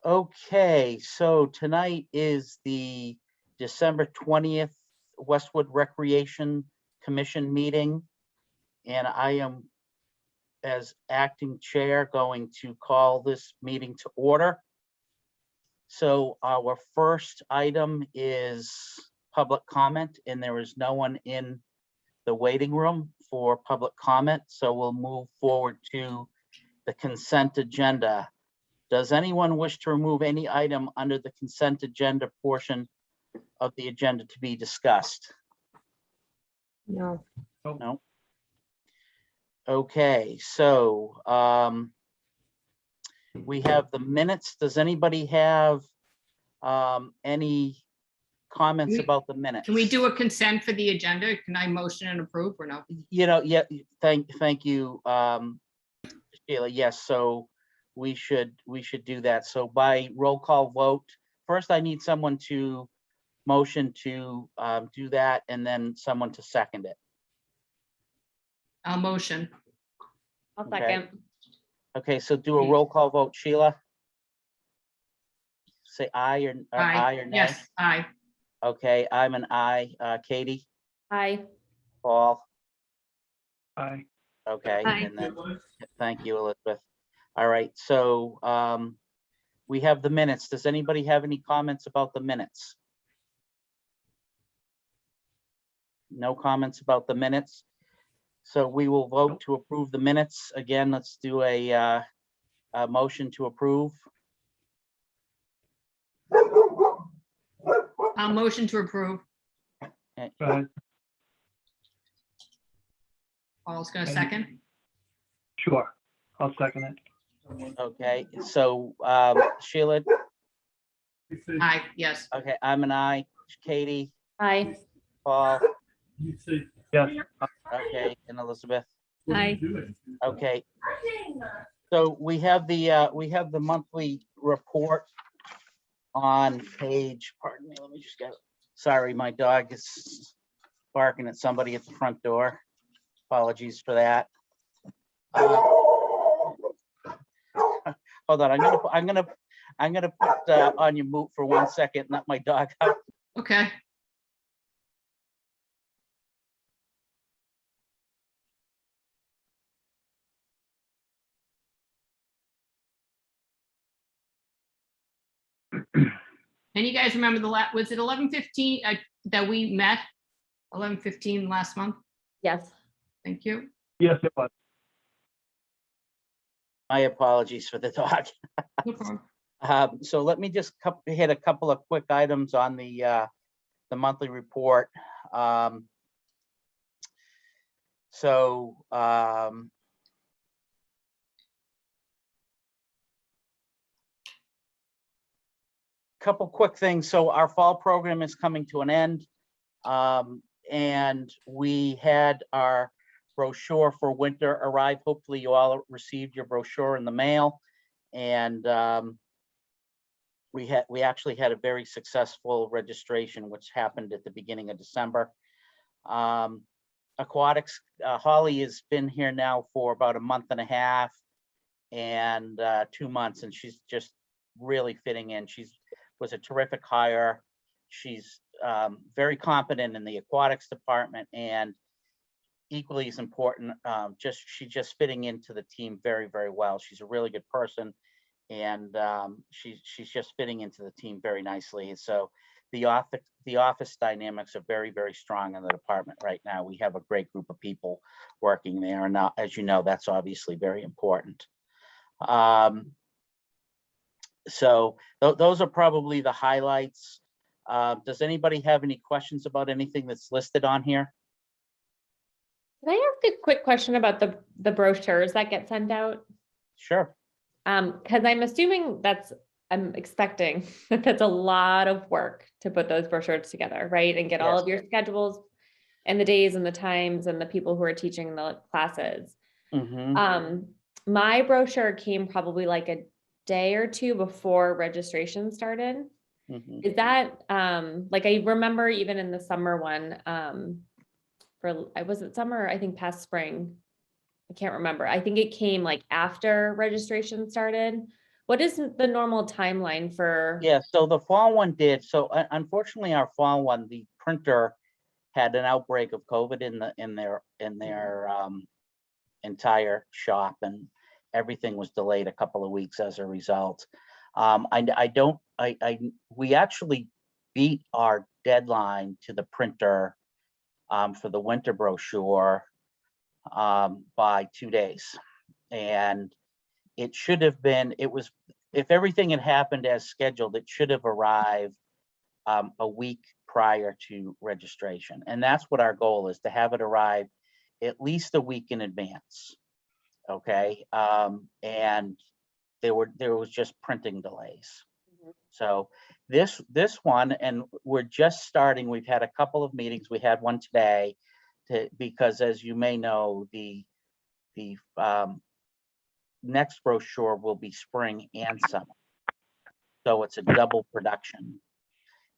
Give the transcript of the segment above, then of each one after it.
Okay, so tonight is the December 20th Westwood Recreation Commission meeting. And I am, as acting chair, going to call this meeting to order. So our first item is public comment, and there is no one in the waiting room for public comment. So we'll move forward to the consent agenda. Does anyone wish to remove any item under the consent agenda portion of the agenda to be discussed? No. No. Okay, so we have the minutes. Does anybody have any comments about the minutes? Can we do a consent for the agenda? Can I motion and approve or no? You know, yeah, thank you, Sheila. Yes, so we should do that. So by roll call vote, first I need someone to motion to do that, and then someone to second it. I'll motion. I'll Okay. second. Okay, so do a roll call vote. Sheila? Say aye or aye or nay? Yes, aye. Okay, I'm an aye. Katie? Aye. Paul? Aye. Okay, Aye. and then, thank you, Elizabeth. All right, so we have the minutes. Does anybody have any comments about the minutes? No comments about the minutes. So we will vote to approve the minutes. Again, let's do a motion to approve. I'll motion to approve. Aye. Paul's gonna second. Sure, I'll second it. Okay, so Sheila, Aye, yes. okay, I'm an aye. Katie, Aye. Paul, Yes, okay, and Elizabeth. Aye. Okay. So we have the monthly report on page, pardon me, let me just get, sorry, my dog is barking at somebody at the front door. Apologies for that. Hold on, I'm gonna put on your mute for 1 second, let my dog out. Okay. And you guys remember was it 11:15 that we met? 11:15 last month? Yes. Thank you. yes, it was. My apologies for the dog. No problem. So let me just hit a couple of quick items on the monthly report. Couple quick things. So our fall program is coming to an end. And we had our brochure for winter arrive. Hopefully you all received your brochure in the mail. And we actually had a very successful registration, which happened at the beginning of December. Aquatics, Holly has been here now for about a month and a half and 2 months, and she's just really fitting in. Was a terrific hire. She's very competent in the aquatics department, and equally as important, she's just fitting into the team very, very well. She's a really good person, and she's just fitting into the team very nicely. So the office dynamics are very, very strong in the department right now. We have a great group of people working there, and as you know, that's obviously very important. So those are probably the highlights. Does anybody have any questions about anything that's listed on here? Can I ask a quick question about the brochures that get sent out? Sure. Because I'm expecting that that's a lot of work to put those brochures together, right? And get all Yes. of your schedules and the days and the times and the people who are teaching the classes. Mhm. My brochure came probably like a day or two before registration started. Mhm. Is that, like, I remember even in the summer one, was it summer? I think past spring. I can't remember. I think it came like after registration started. What is the normal timeline for? Yeah, so the fall one did. So unfortunately, our fall one, the printer had an outbreak of COVID in their entire shop, and everything was delayed a couple of weeks as a result. We actually beat our deadline to the printer for the winter brochure by 2 days. And it should have been, if everything had happened as scheduled, it should have arrived a week prior to registration. And that's what our goal is, to have it arrive at least a week in advance. Okay. And there was just printing delays. So this one, and we're just starting, we've had a couple of meetings. We had one today because, as you may know, the next brochure will be spring and summer. So it's a double production.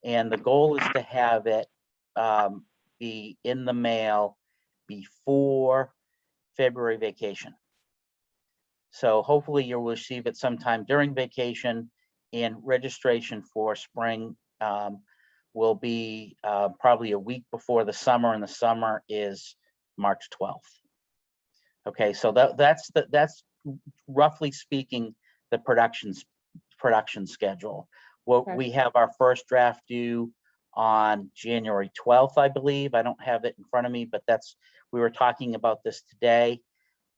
And the goal is to have it be in the mail before February vacation. So hopefully you'll receive it sometime during vacation, and registration for spring will be probably a week before the summer, and the summer is March 12th. Okay, so that's roughly speaking the production schedule. Well, Okay. we have our first draft due on January 12th, I believe. I don't have it in front of me, but we were talking about this today,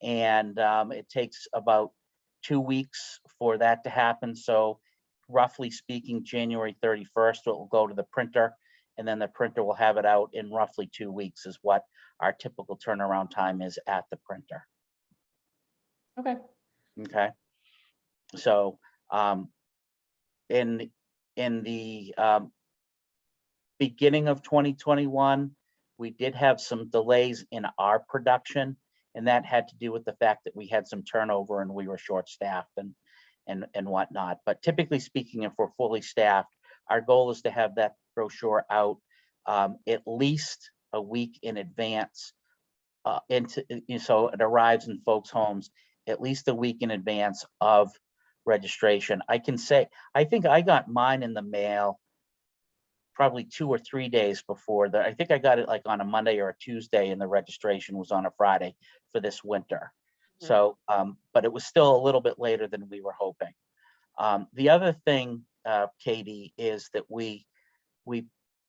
and it takes about 2 weeks for that to happen. So roughly speaking, January 31st, it will go to the printer, and then the printer will have it out in roughly 2 weeks is what our typical turnaround time is at the printer. Okay. Okay. So in the beginning of 2021, we did have some delays in our production, and that had to do with the fact that we had some turnover and we were short-staffed and whatnot. But typically speaking, if we're fully staffed, our goal is to have that brochure out at least a week in advance, so it arrives in folks' homes at least a week in advance of registration. I can say, I think I got mine in the mail probably 2 or 3 days before I think I got it like on a Monday or a Tuesday, and the registration was on a Friday for this winter. Mhm. So, but it was still a little bit later than we were hoping. The other thing, Katie, is that we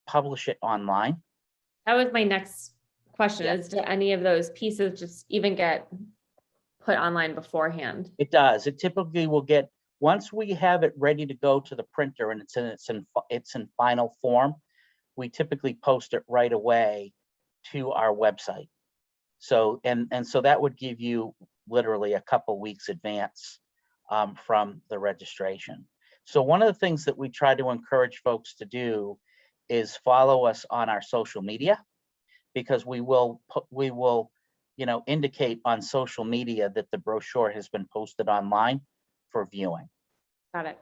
publish it online. That was my next question, Yeah. is do any of those pieces just even get put online beforehand? It does. It typically will get, once we have it ready to go to the printer and it's in final form, we typically post it right away to our website. So so that would give you literally a couple weeks advance from the registration. So one of the things that we try to encourage folks to do is follow us on our social media, because we will indicate on social media that the brochure has been posted online for viewing. Got it.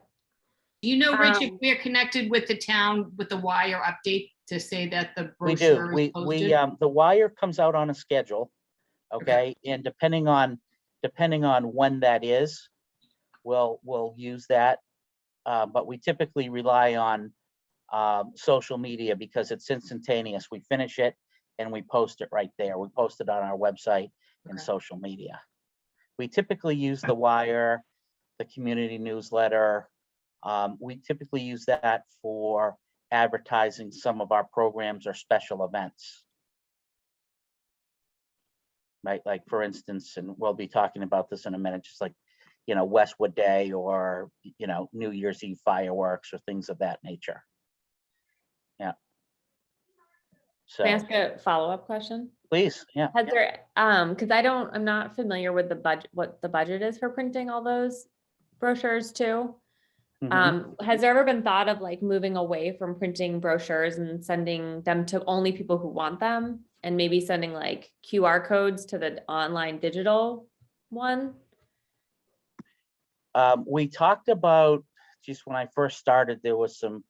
Do you know, Rich, if Um, we're connected with the town with the wire update to say that the We do. brochure is posted? The wire comes out on a schedule, okay? And depending on when that is, we'll use that. But we typically rely on social media because it's instantaneous. We finish it and we post it right there. We post it on our website and Okay. social media. We typically use the wire, the community newsletter. We typically use that for advertising some of our programs or special events. Right, like for instance, and we'll be talking about this in a minute, just like, Westwood Day or, New Year's Eve fireworks or things of that nature. Yeah. So Can I ask a follow-up question? please, yeah. Has there, because I'm not familiar with the budget, what the budget is for printing all those brochures too. Mhm. Has there ever been thought of like moving away from printing brochures and sending them to only people who want them, and maybe sending like QR codes to the online digital one? We talked about, just when I first started, there was some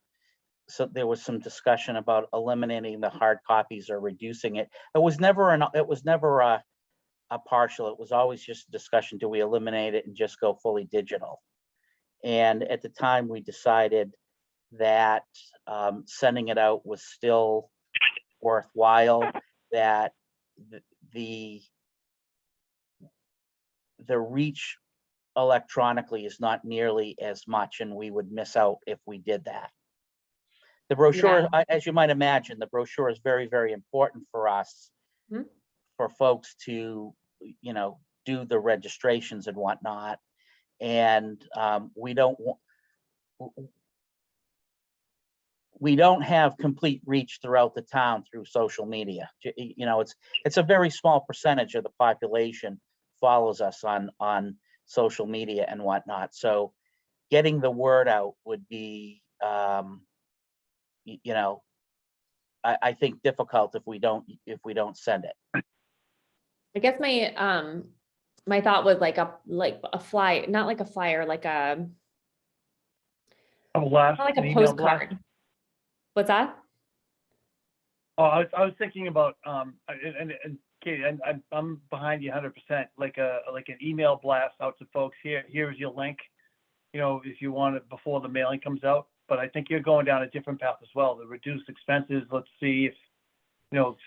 discussion about eliminating the hard copies or reducing it. It was never a partial. It was always just a discussion. Do we eliminate it and just go fully digital? And at the time, we decided that sending it out was still worthwhile, that the reach electronically is not nearly as much, and we would miss out if we did that. The brochure, as you might imagine, the brochure is very, very important for us, Mhm. for folks to, do the registrations and whatnot. And we don't have complete reach throughout the town through social media. It's a very small percentage of the population follows us on social media and whatnot. So getting the word out would be, I think difficult if we don't send it. I guess my thought was like a flyer, not like a flyer, like a, Oh, blast, not like an a email blast. postcard. What's that? Oh, I was thinking about, and Katie, I'm behind you 100%, like an email blast out to folks. Here's your link, if you want it before the mailing comes out. But I think you're going down a different path as well, the reduced expenses. Let's see if,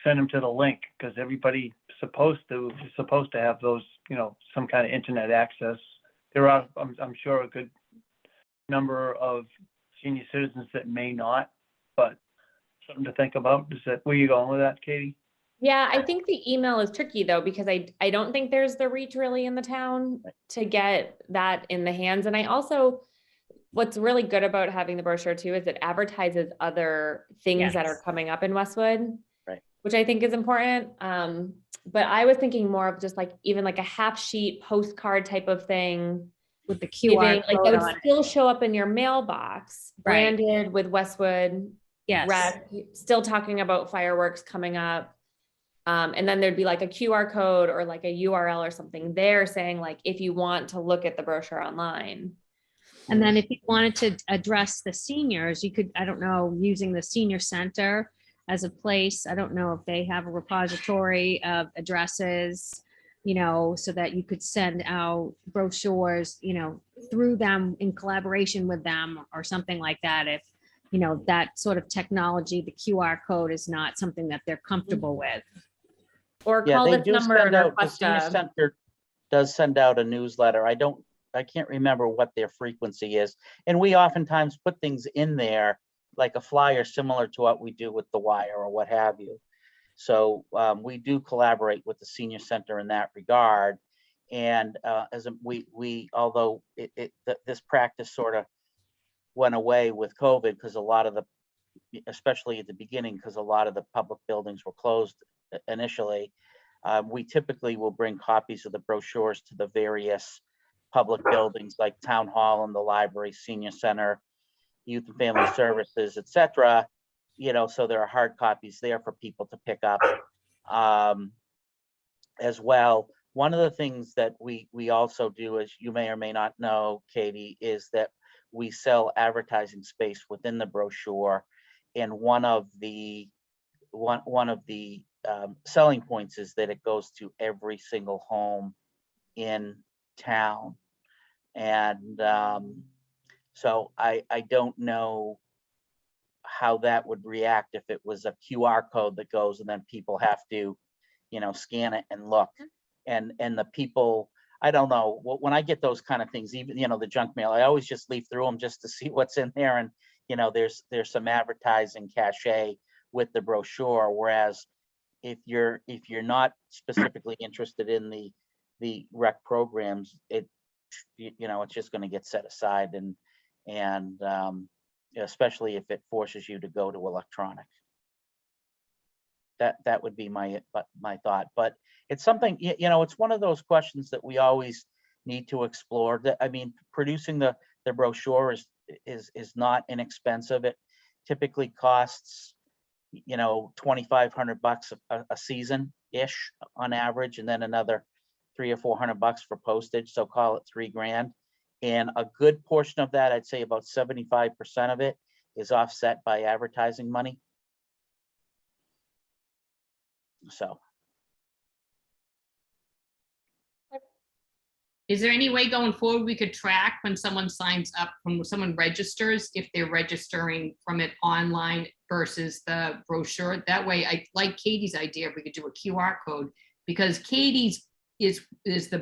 send them to the link, because everybody's supposed to have those, some kind of internet access. There are, I'm sure, a good number of senior citizens that may not, but something to think about. Is that where you going with that, Katie? Yeah, I think the email is tricky though, because I don't think there's the reach really in the town to get that in the hands. And I also, what's really good about having the brochure too, is it advertises other things that are Yes. coming up in Westwood, Right. which I think is important. But I was thinking more of just like, even like a half sheet postcard type of thing. With the QR Like code that on would it. still show up in your mailbox, Right. branded with Westwood Yes. rec, still talking about fireworks coming up. And then there'd be like a QR code or like a URL or something there saying like, if you want to look at the brochure online. And then if you wanted to address the seniors, you could, I don't know, using the senior center as a place. I don't know if they have a repository of addresses, so that you could send out brochures, through them in collaboration with them or something like that. If, that sort of technology, the QR code is not something that they're comfortable with. Or Yeah, call they this do number send and out, the request senior a, center does send out a newsletter. I can't remember what their frequency is. And we oftentimes put things in there, like a flyer similar to what we do with the wire or what have you. So we do collaborate with the senior center in that regard. And although this practice sort of went away with COVID, because especially at the beginning, because a lot of the public buildings were closed initially, we typically will bring copies of the brochures to the various public buildings like town hall and the library, senior center, youth and family services, etc. So there are hard copies there for people to pick up as well. One of the things that we also do, as you may or may not know, Katie, is that we sell advertising space within the brochure. And one of the selling points is that it goes to every single home in town. And so I don't know how that would react if it was a QR code that goes and then people have to, scan it and look. And the people, I don't know, when I get those kind of things, even, the junk mail, I always just leaf through them just to see what's in there. And, there's some advertising cachet with the brochure. Whereas if you're not specifically interested in the rec programs, it's just going to get set aside, and especially if it forces you to go to electronic. That would be my thought. But it's something, it's one of those questions that we always need to explore. That, I mean, producing the brochure is not inexpensive. It typically costs, $2,500 a season ish on average, and then another $300 or $400 for postage. So call it $3,000. And a good portion of that, I'd say about 75% of it, is offset by advertising money. So. Is there any way going forward we could track when someone signs up, when someone registers, if they're registering from it online versus the brochure? That way, I like Katie's idea, if we could do a QR code, because Katie's is the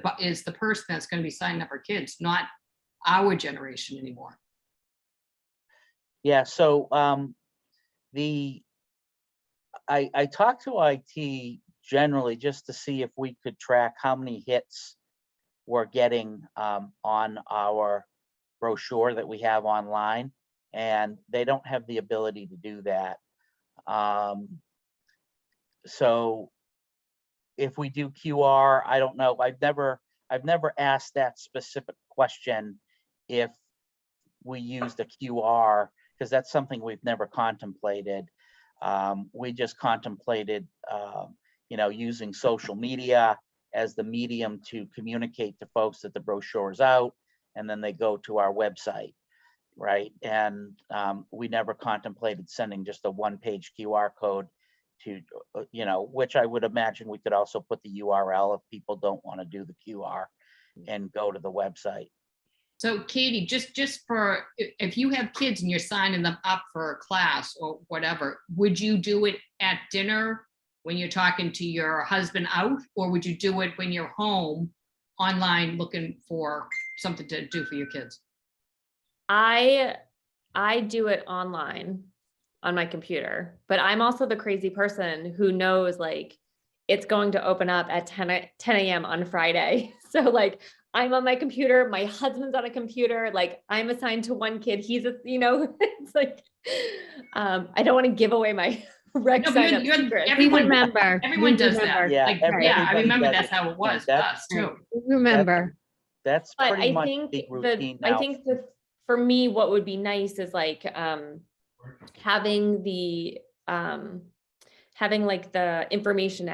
person that's going to be signing up her kids, not our generation anymore. Yeah, so I talked to IT generally just to see if we could track how many hits we're getting on our brochure that we have online, and they don't have the ability to do that. So if we do QR, I don't know. I've never asked that specific question if we used a QR, because that's something we've never contemplated. We just contemplated, using social media as the medium to communicate to folks that the brochure is out, and then they go to our website, right? And we never contemplated sending just a one-page QR code to, which I would imagine we could also put the URL if people don't want to do the QR and go to the website. So Katie, just for, if you have kids and you're signing them up for a class or whatever, would you do it at dinner when you're talking to your husband out, or would you do it when you're home online looking for something to do for your kids? I do it online on my computer, but I'm also the crazy person who knows like it's going to open up at 10 a.m. on Friday. So like I'm on my computer, my husband's on a computer, like I'm assigned to one kid. He's it's like, I don't want to give away my rec sign up secret. Everyone does remember. that. Yeah, Like, I everybody remember does that's it. how it was That- us too. Remember. That's But pretty I much think the routine I now. think that for me, what would be nice is like having the like the information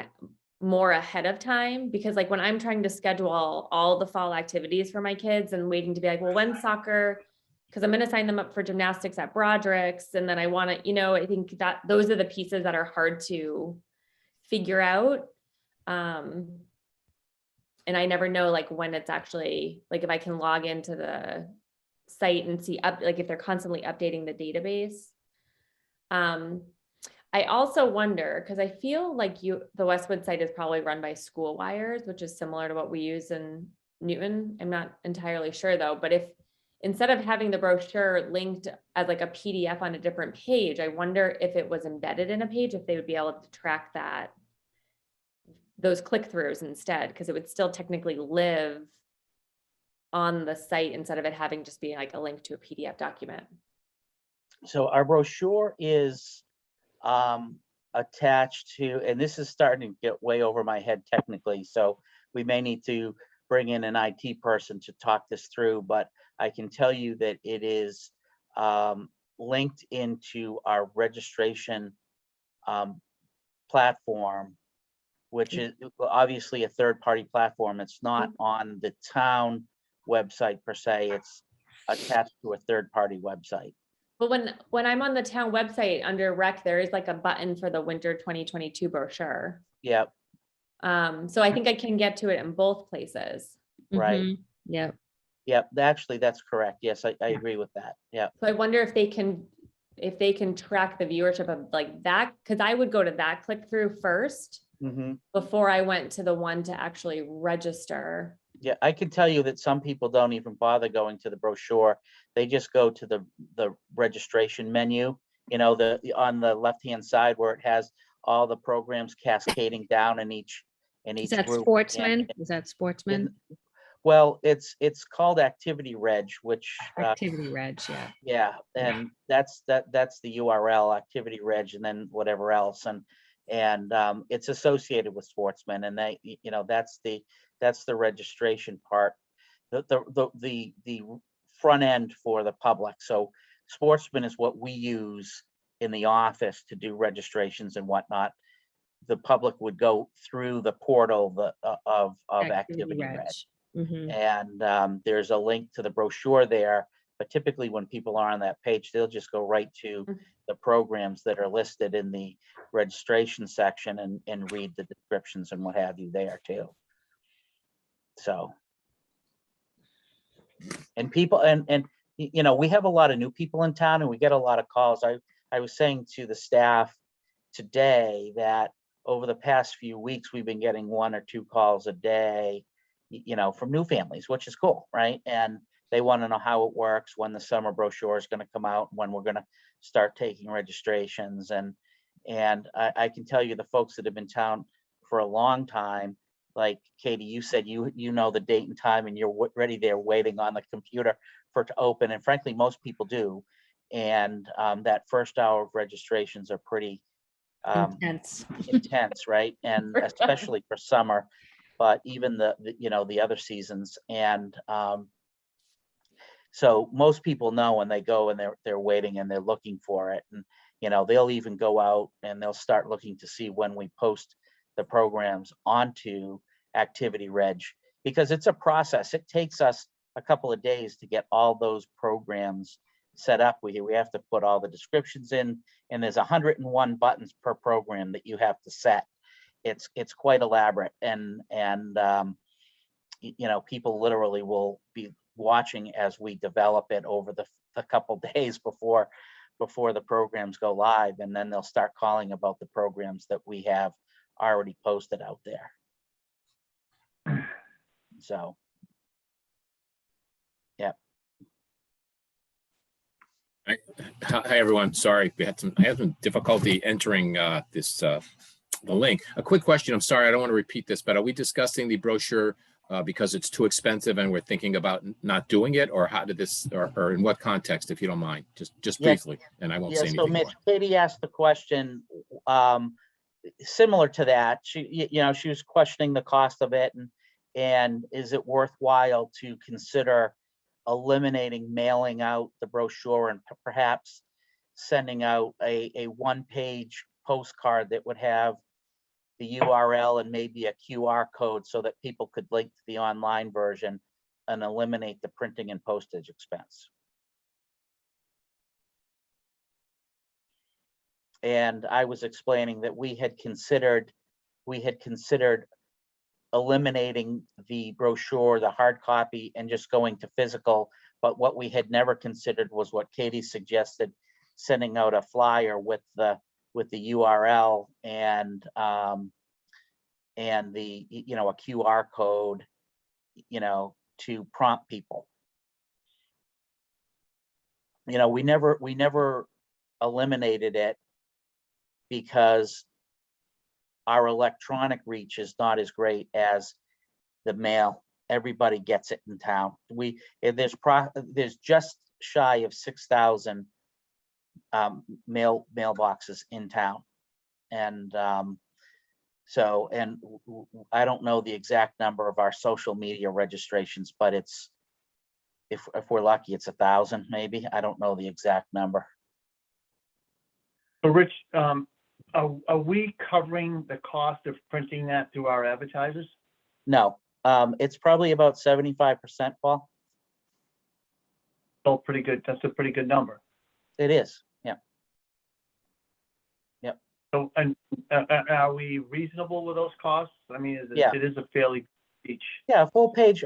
more ahead of time, because like when I'm trying to schedule all the fall activities for my kids and waiting to be like, well, when's soccer? Because I'm going to sign them up for gymnastics at Broderick's, and then I want to, I think that those are the pieces that are hard to figure out. And I never know like when it's actually, like if I can log into the site and see like if they're constantly updating the database. I also wonder, because I feel like the Westwood site is probably run by School Wires, which is similar to what we use in Newton. I'm not entirely sure though, but if instead of having the brochure linked as like a PDF on a different page, I wonder if it was embedded in a page, if they would be able to track those click-throughs instead, because it would still technically live on the site instead of it having just being like a link to a PDF document. So our brochure is attached to, and this is starting to get way over my head technically, so we may need to bring in an IT person to talk this through, but I can tell you that it is linked into our registration platform, which is obviously a third-party platform. It's not on the town website per se, it's attached to a third-party website. But when I'm on the town website under rec, there is like a button for the winter 2022 brochure. Yep. So I think I can get to it in both places. Right. Mhm. Yep. Yep, actually, that's correct. Yes, I agree with that. Yeah. So I wonder if they can track the viewership of like that, because I would go to that click through first before I went to the one to actually register. Yeah, I can tell you that some people don't even bother going to the brochure. They just go to the registration menu, on the left-hand side where it has all the programs cascading down in each Is that group. Sportsman? Is that Sportsman? Well, it's called Activity Reg, which Activity Reg, yeah. yeah, and that's the URL, Activity Reg, and then whatever else, and it's associated with Sportsman, and they, that's the registration part, the front end for the public. So Sportsman is what we use in the office to do registrations and whatnot. The public would go through the portal of Activity Reg. And there's a link to the brochure there, but typically when people are on that page, they'll just go right to the programs that are listed in the registration section and read the descriptions and what have you there too. So And people, you know, we have a lot of new people in town and we get a lot of calls. I was saying to the staff today that over the past few weeks, we've been getting 1 or 2 calls a day, you know, from new families, which is cool, right? And they want to know how it works, when the summer brochure is going to come out, when we're going to start taking registrations. And I can tell you the folks that have been in town for a long time, like Katie, you said you know the date and time and you're ready there waiting on the computer for it to open. And frankly, most people do. And that first hour of registrations are pretty intense, right? And especially for summer, but even the you know, the other seasons. And so most people know when they go and they're waiting and they're looking for it. And you know, they'll even go out and they'll start looking to see when we post the programs onto Activity Reg, because it's a process. It takes us a couple of days to get all those programs set up. We have to put all the descriptions in, and there's 101 buttons per program that you have to set. It's quite elaborate, and you know, people literally will be watching as we develop it over the couple days before the programs go live, and then they'll start calling about the programs that we have already posted out there. So, yeah. Hi, everyone. Sorry, I had some difficulty entering the link. A quick question. I'm sorry, I don't want to repeat this, but are we discussing the brochure because it's too expensive and we're thinking about not doing it, or how did this, or in what context, if you don't mind, just Yes. briefly, and I won't say Yeah, so anything Mitch, more. Katie asked the question similar to that. She, you know, she was questioning the cost of it, and is it worthwhile to consider eliminating mailing out the brochure and perhaps sending out a one-page postcard that would have the URL and maybe a QR code so that people could link to the online version and eliminate the printing and postage expense. And I was explaining that we had considered eliminating the brochure, the hard copy, and just going to physical. But what we had never considered was what Katie suggested, sending out a flyer with the URL and the, you know, a QR code, you know, to prompt people. You know, we never eliminated it because our electronic reach is not as great as the mail. Everybody gets it in town. There's just shy of 6,000 mailboxes in town, and so, and I don't know the exact number of our social media registrations, but it's, if we're lucky, it's 1,000 maybe. I don't know the exact number. So Rich, are we covering the cost of printing that through our advertisers? No, it's probably about 75%, Paul. Still pretty good. That's a pretty good number. It is, yeah. So, and are we reasonable with those costs? I mean, Yeah. it is a fairly each. Yeah, a full page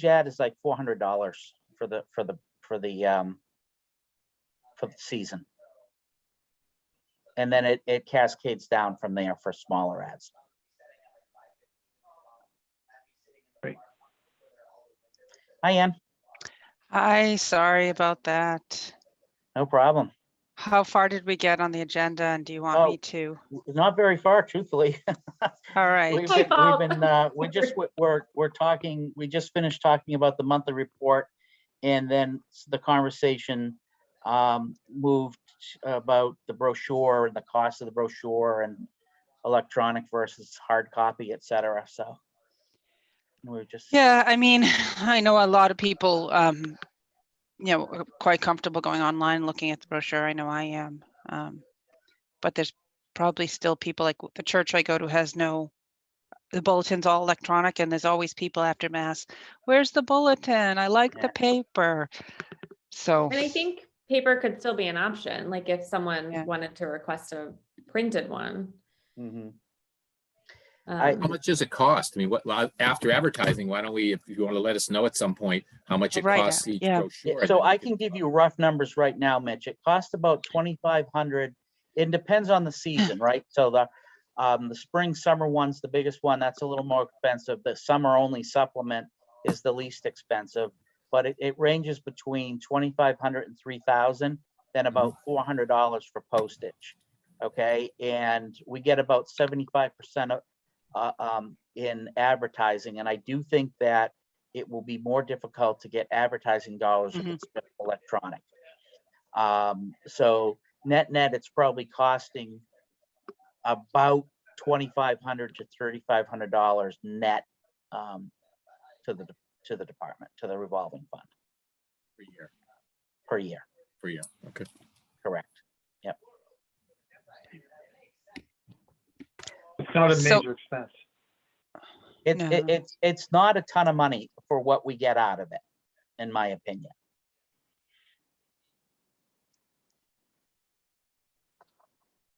ad is like $400 for the season. And then it cascades down from there for smaller ads. Great. Hi, Ann. Hi, sorry about that. No problem. How far did we get on the agenda, and do you want me to? Not very far, truthfully. All right. We're talking, we just finished talking about the monthly report, and then the conversation moved about the brochure and the cost of the brochure and electronic versus hard copy, et cetera. So we're just. Yeah, I mean, I know a lot of people, you know, are quite comfortable going online and looking at the brochure. I know I am. But there's probably still people, like the church I go to has the bulletin's all electronic, and there's always people after mass. Where's the bulletin? I like the paper. So. And I think paper could still be an option, like if someone Yeah. wanted to request a printed one. Mm-hmm. I- How much does it cost? I mean, well, after advertising, why don't we, if you want to let us know at some point, how much it Right, costs each yeah. brochure? So then we I can give you rough numbers right now, Mitch. It costs about 2,500. It depends on the season, right? So the spring, summer one's the biggest one. That's a little more expensive. The summer only supplement is the least expensive, but it ranges between 2,500 and 3,000, then about $400 for postage. Okay, and we get about 75% of in advertising, and I do think that it will be more difficult to get advertising dollars if Mhm. it's just electronic. So net, it's probably costing about $2,500 to $3,500 net to the department, to the revolving fund per year, per year. per year. Okay. Correct. Yep. It's not a So- major expense. It's No. it's not a ton of money for what we get out of it, in my opinion.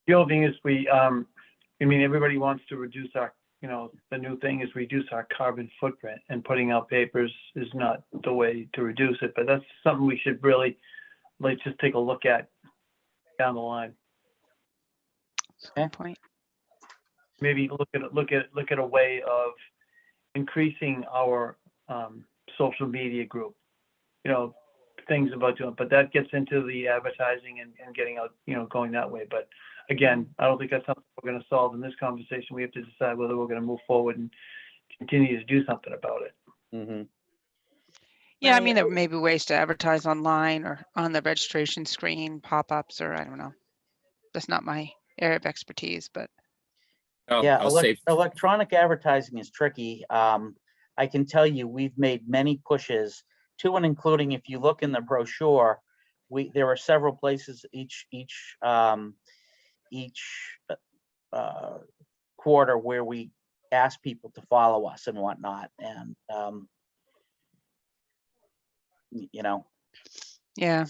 The only thing is I mean, everybody wants to reduce our, the new thing is reduce our carbon footprint, and putting out papers is not the way to reduce it, but that's something we should really, like, just take a look at down the line. Good point. Maybe look at a way of increasing our social media group. Things about doing, but that gets into the advertising and getting out, going that way. But again, I don't think that's something we're going to solve in this conversation. We have to decide whether we're going to move forward and continue to do something about it. Mm-hmm. Yeah, I Right. mean, there may be ways to advertise online or on the registration screen, pop-ups, or I don't know. That's not my area of expertise, but Yeah, I'll say, electronic advertising is tricky. I can tell you, we've made many pushes to and including, if you look in the brochure, there are several places each quarter where we ask people to follow us and whatnot, and yeah.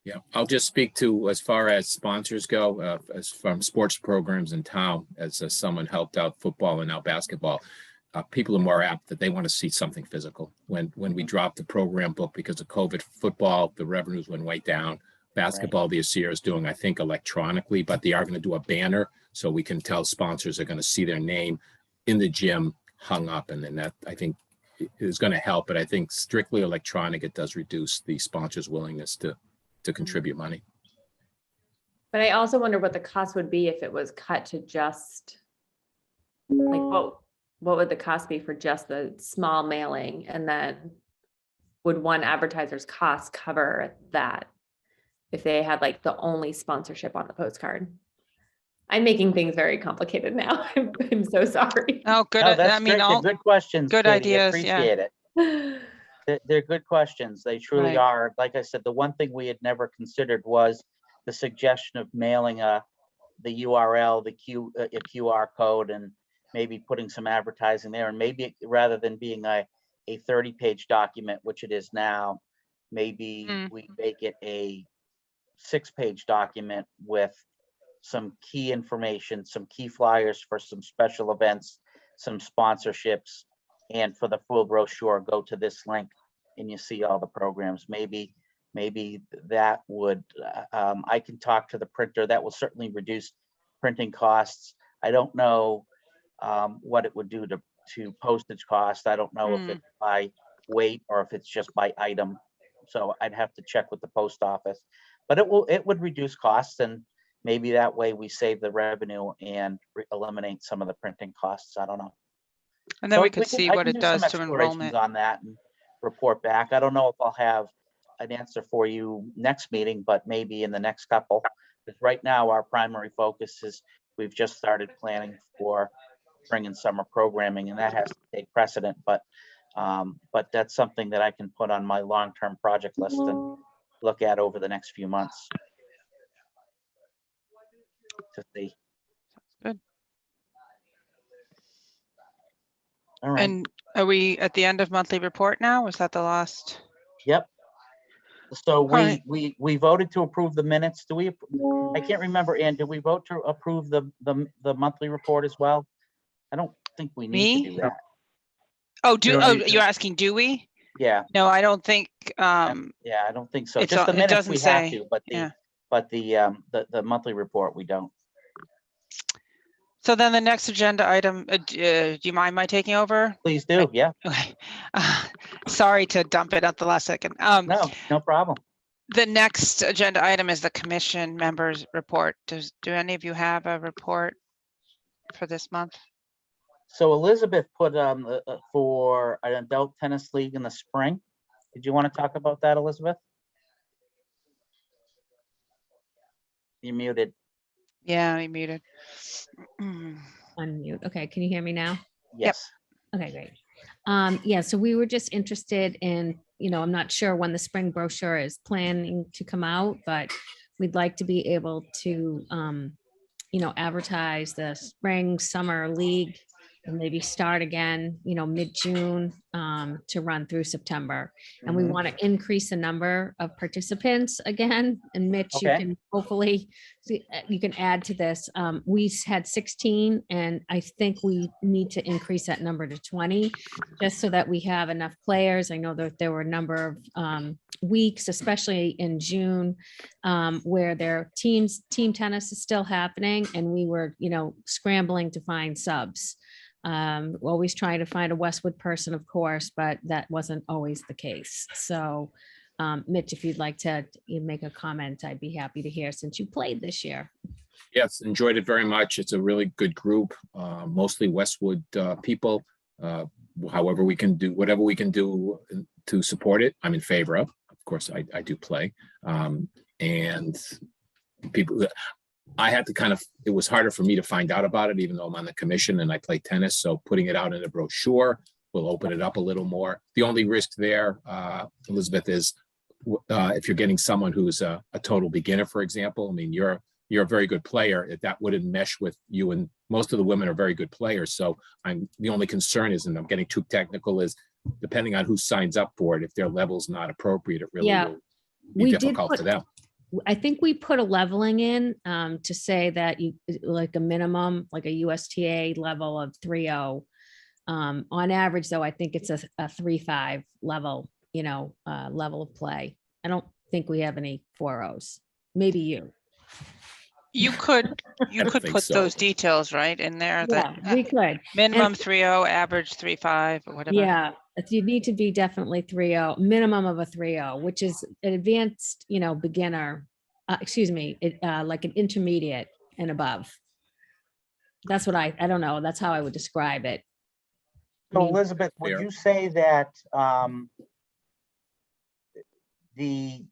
yeah, I'll just speak to as far as sponsors go, as from sports programs in town, as someone helped out football and now basketball. People are more apt that they want to see something physical. When we dropped the program book because of COVID, football, the revenues went way down. Basketball this year is doing, I think, electronically, but they are going to do a banner so we can tell sponsors are going to see their name in the gym hung up, and then that, I think, is going to help. But I think strictly electronic, it does reduce the sponsors' willingness to contribute money. But I also wonder what the cost would be if it was cut to just, like, what would the cost be for just the small mailing? And then would one advertiser's cost cover that if they had like the only sponsorship on the postcard? I'm making things very complicated now. I'm so sorry. Oh, good. no, I that's mean, great. They're all good questions. good Katie. I ideas, yeah. appreciate it. They're good questions. They truly Right. are. Like I said, the one thing we had never considered was the suggestion of mailing the URL, a QR code, and maybe putting some advertising there. And maybe rather than being a 30-page document, which it is now, maybe we make it a 6-page document with some key information, some key flyers for some special events, some sponsorships, and for the full brochure, go to this link and you see all the programs. Maybe that would, I can talk to the printer. That will certainly reduce printing costs. I don't know what it would do to postage costs. I don't know if it's by weight or if it's just by item. So I'd have to check with the post office, but it would reduce costs, and maybe that way we save the revenue and eliminate some of the printing costs. I don't know. and then So we could see I what can it do some does to explorations enrollment. on that and report back. I don't know if I'll have an answer for you next meeting, but maybe in the next couple. Because right now our primary focus is we've just started planning for spring and summer programming, and that has to take precedent. But that's something that I can put on my long-term project list and look at over the next few months to see. Good. All right. And are we at the end of monthly report now? Was that the last? Yep. So right. we voted to approve the minutes. Do we? I can't remember, Ann, did we vote to approve the monthly report as well? I don't think we need to Me? do that. Oh, We don't oh, need to- you're asking, do we? Yeah, No, I don't think, yeah, I don't think so. it's Just the it minutes doesn't we have say, to, but yeah. the monthly report, we don't. So then the next agenda item, do you mind my taking over? Please do, yeah. Okay. Sorry to dump it at the last second. No, no problem. The next agenda item is the commission members report. Do any of you have a report for this month? So Elizabeth put for an adult tennis league in the spring. Did you want to talk about that, Elizabeth? You're muted. Yeah, I muted. Unmute. Okay, can you hear me now? Yes. Okay, great. Yeah, so we were just interested in, I'm not sure when the spring brochure is planning to come out, but we'd like to be able to, advertise the spring, summer league and maybe start again, mid-June, to run through September. And we Mhm. want to increase the number of participants again. And Mitch, you Okay. can hopefully, you can add to this. We had 16 and I think we need to increase that number to 20, just so that we have enough players. I know that there were a number of weeks, especially in June, where their team tennis is still happening and we were, scrambling to find subs. Always trying to find a Westwood person, of course, but that wasn't always the case. So, Mitch, if you'd like to make a comment, I'd be happy to hear since you played this year. Yes, enjoyed it very much. It's a really good group, mostly Westwood people. However, we can do whatever we can do to support it. I'm in favor of. Of course, I do play. And people, I had to it was harder for me to find out about it, even though I'm on the commission and I play tennis. So putting it out in a brochure will open it up a little more. The only risk there, Elizabeth, is if you're getting someone who's a total beginner, for example. I mean, you're a very good player. If that wouldn't mesh with you, and most of the women are very good players. So the only concern is, and I'm getting too technical, is depending on who signs up for it, if their level's not appropriate, it really will be difficult for them. I think we put a leveling in to say that you like a minimum, like a USTA level of 3.0. On average, though, I think it's a 3.5 level, level of play. I don't think we have any 4.0s. Maybe you. You could think put so. those details right in there, Yeah, that we could. minimum 3.0, average 3.5 or whatever. Yeah, you need to be definitely 3.0, minimum of a 3.0, which is an advanced, beginner, like an intermediate and above. That's what I don't know. That's how I would describe it. I So mean, Elizabeth, would Fair. you say that the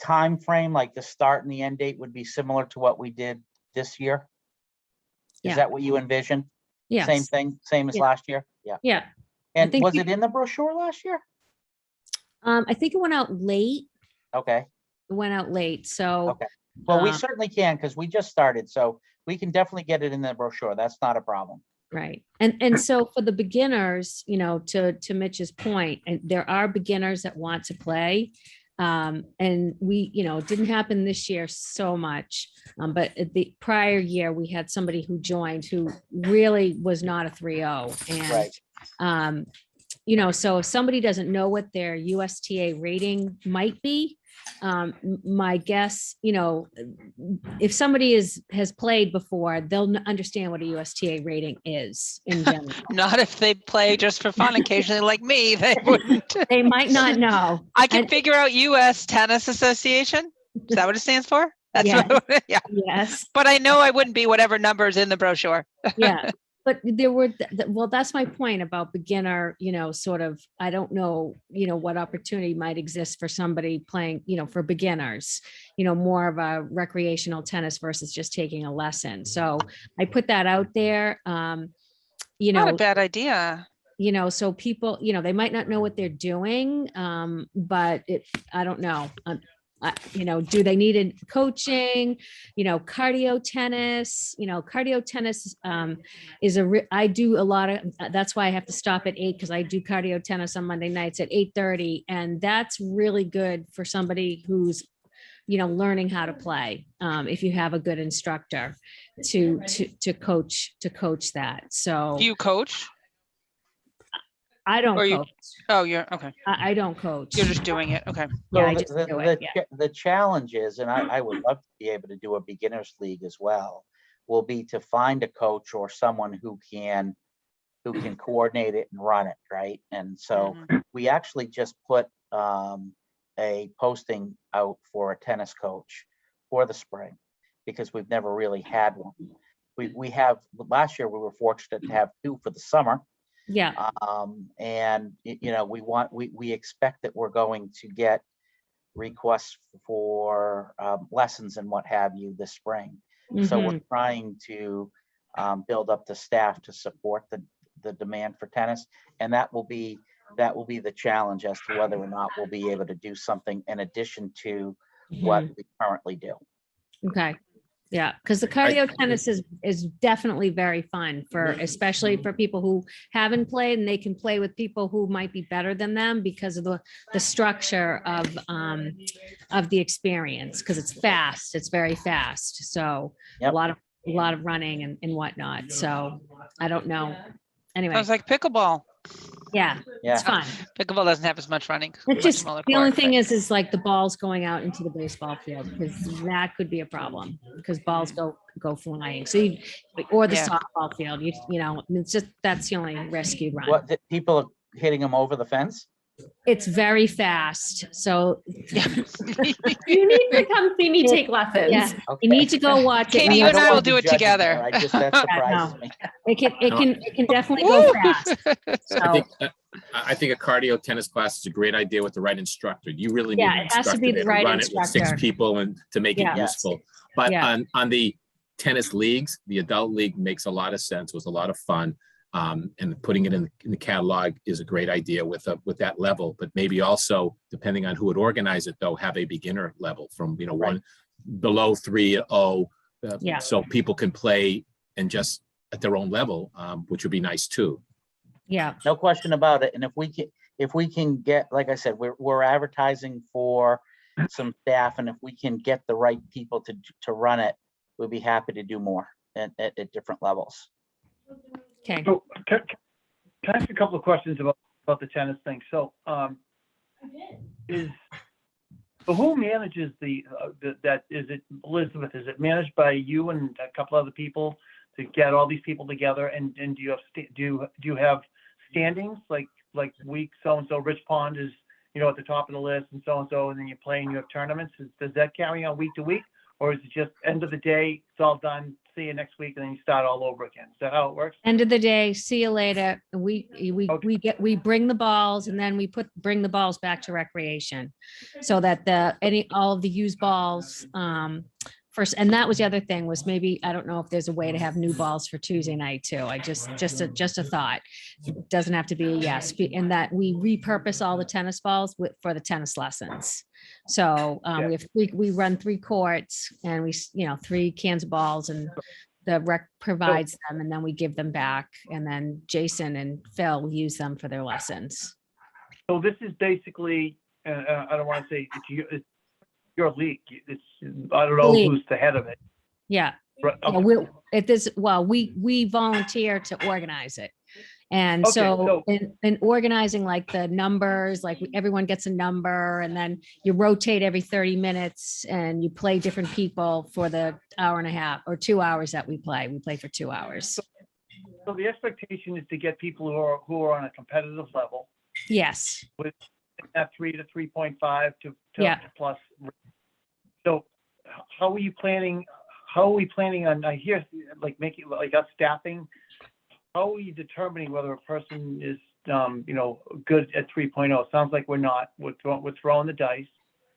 time frame, like the start and the end date, would be similar to what we did this year? Yeah. Is that what you envision? yes. Same thing, same as Yeah. last year? Yeah. Yeah. And think was we- it in the brochure last year? I think it went out late. Okay, It went out late. So, okay. Well, we um, certainly can, because we just started, so we can definitely get it in the brochure. That's not a problem. right. And so for the beginners, to Mitch's point, and there are beginners that want to play. And we, it didn't happen this year so much. But the prior year, we had somebody who joined who really was not a 3.0. And, Right. so if somebody doesn't know what their USTA rating might be, my guess, if somebody has played before, they'll understand what a USTA rating is in general. Not if they play just for fun occasionally like me, they wouldn't. They might not know. I can And- figure out US Tennis Association. Is that what it stands for? That's Yeah. what, yeah. Yes, But I know I wouldn't be whatever numbers in the brochure. yeah. But there were, well, that's my point about beginner, sort of, I don't know, what opportunity might exist for somebody playing, for beginners, more of a recreational tennis versus just taking a lesson. So I put that out there, Not a bad idea. so people, they might not know what they're doing, but I don't know. Do they need a coaching, cardio tennis, is I do a lot of, that's why I have to stop at 8, because I do cardio tennis on Monday nights at 8:30. And that's really good for somebody who's, learning how to play, if you have a good instructor. to coach that. So Do you coach? I don't or you- coach. Oh, you're, okay. I don't coach. You're just doing it. Okay. Yeah, I So just do it, yeah. the challenge is, and I would love to be able to do a beginners league as well, will be to find a coach or someone who can coordinate it and run it, right? And so we actually just put a posting out for a tennis coach for the spring because we've never really had one. We have, last year we were fortunate to have 2 for the summer. Yeah, And you know, we expect that we're going to get requests for lessons and what have you this spring. So we're trying to build up the staff to support the demand for tennis, and that will be the challenge as to whether or not we'll be able to do something in addition to what we currently do. okay. Yeah, because the cardio tennis is definitely very fun especially for people who haven't played, and they can play with people who might be better than them because of the structure of the experience, because it's fast, it's very fast. So Yep. a lot of running and whatnot. So I don't know. Anyway, Sounds like pickleball. yeah, Yeah. it's fun. Pickleball doesn't have as much running. It's much just, smaller the only court, thing but- is like the balls going out into the baseball field, because that could be a problem, because balls go flying. So or the Yeah. softball field, you know, it's just, that's the only risk you run. What, people are hitting them over the fence? It's very fast. So You need to come see me take lessons. yeah, you need to go watch it. Katie, you I and don't I wanna will be do it judging together. her. That surprises me. It can definitely go fast. I So think, I think a cardio tennis class is a great idea with the right instructor. You really need Yeah, an it has to instructor be the there to right run it with 6 instructor. people and to make Yeah. it useful. But Yeah. on the tennis leagues, the adult league makes a lot of sense, was a lot of fun. And putting it in the catalog is a great idea with that level, but maybe also, depending on who would organize it though, have a beginner level from, Right. 1 below 3-0. Yeah. So people can play and just at their own level, which would be nice too. yeah, No question about it. And if we can get, like I said, we're advertising for some staff, and if we can get the right people to run it, we'll be happy to do more at different levels. okay. So can I ask a couple of questions about the tennis thing? So who manages that? Is it Elizabeth? Is it managed by you and a couple other people to get all these people together? And do you have standings like week so-and-so, Rich Pond is, at the top of the list, and so-and-so, and then you play and you have tournaments? Does that carry on week to week? Or is it just end of the day, it's all done, see you next week, and then you start all over again? Is that how it works? End of the day, see you later. We bring the balls, and then we bring the balls back to recreation, so that all of the used balls first. And that was the other thing, was maybe, I don't know if there's a way to have new balls for Tuesday night too. Just a thought. It doesn't have to be a yes, and that we repurpose all the tennis balls for the tennis lessons. So we run 3 courts, and we 3 cans of balls, and the rec provides them, and then we give them back, and then Jason and Phil use them for their lessons. So this is basically, I don't want to say it's your league. I don't know who's the head of it. Yeah. Right, okay. We volunteer to organize it. And Okay, so in organizing, like the numbers, like everyone gets a number, and then you rotate every 30 minutes and you play different people for the hour and a half or 2 hours that we play. We play for 2 hours. So the expectation is to get people who are on a competitive level Yes. with that 3 to 3.5 to Yeah. plus. So how are you planning? How are we planning on, I hear, like, making, like, us staffing? How are you determining whether a person is, good at 3.0? Sounds like we're not. We're throwing the dice.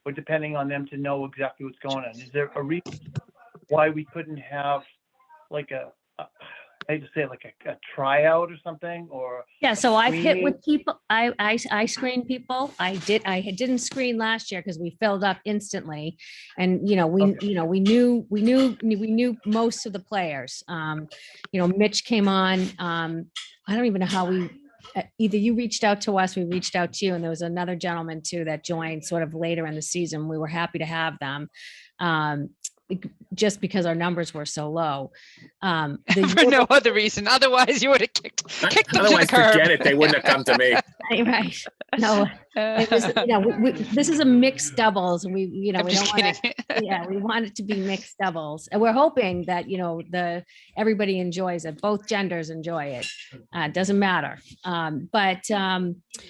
We're depending on them to know exactly what's going on. Is there a reason why we couldn't have like I hate to say it, like a tryout or something? Or Yeah, so I've hit screening? with people. I screen people. I didn't screen last year because we filled up instantly, and we knew most of the players. Mitch came on. I don't even know how either you reached out to us, we reached out to you, and there was another gentleman too that joined sort of later in the season. We were happy to have them. just because our numbers were so low. The For year no other reason. Otherwise, you would have kicked them to the Otherwise, curb. forget it. They wouldn't have come to me. right. No, it was, this is a mixed doubles. We, I'm we just don't want kidding. to, yeah, we want it to be mixed doubles. And we're hoping that, everybody enjoys it. Both genders enjoy it. Doesn't matter.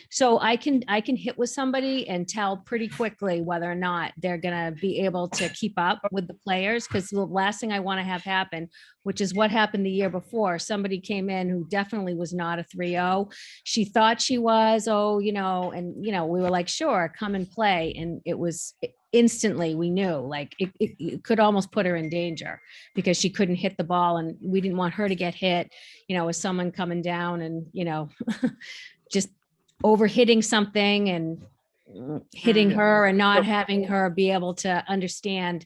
So I can hit with somebody and tell pretty quickly whether or not they're going to be able to keep up with the players. Because the last thing I want to have happen, which is what happened the year before, somebody came in who definitely was not a 3-0. She thought she was, we were like, sure, come and play. And it was instantly, we knew, like it could almost put her in danger because she couldn't hit the ball, and we didn't want her to get hit, with someone coming down and, just over hitting something and hitting her and not having her be able to understand,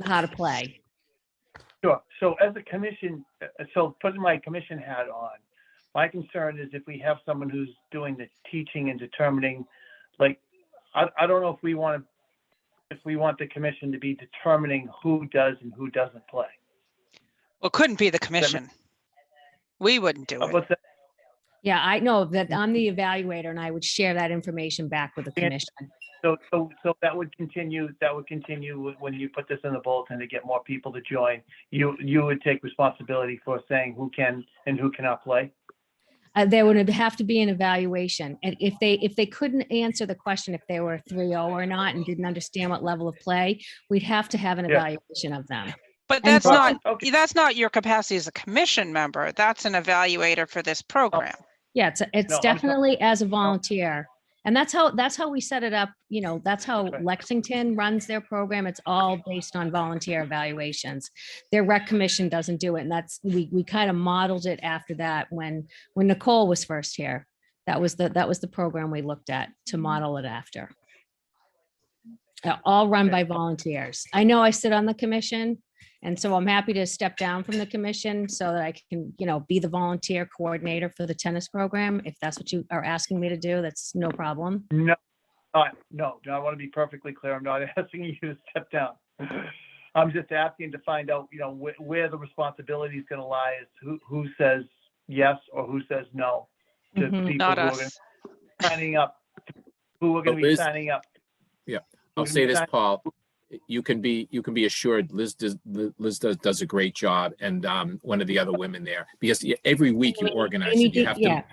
how to play. Sure. So as a commission, so putting my commission hat on, my concern is if we have someone who's doing the teaching and determining, like, I don't know if we want the commission to be determining who does and who doesn't play. Well, couldn't be the commission. We wouldn't do it. What's that? Yeah, I know that I'm the evaluator and I would share that information back with the commission. So that would continue when you put this in the bulletin to get more people to join. You would take responsibility for saying who can and who cannot play. There would have to be an evaluation. And if they couldn't answer the question, if they were 3-0 or not, and didn't understand what level of play, we'd have to have an evaluation of them. But And that's but- Okay. that's not your capacity as a commission member. That's an evaluator for this program. Yeah, it's No, I'm sorry. definitely as a volunteer. And that's how we set it up. That's how Okay. Lexington runs their program. It's all based on volunteer evaluations. Their rec commission doesn't do it. And we kind of modeled it after that when Nicole was first here. That was the program we looked at to model it after. All run by volunteers. I know I sit on the commission, and so I'm happy to step down from the commission so that I can, be the volunteer coordinator for the tennis program. If that's what you are asking me to do, that's no problem. No, I want to be perfectly clear. I'm not asking you to step down. I'm just asking to find out, where the responsibility is going to lie, is who says yes or who says no to Mhm. people Not who are us. signing up, who are going to be Liz- signing up. I'll say this, Paul, you can be assured Liz does a great job, and one of the other women there, because every week you organize it. You have to,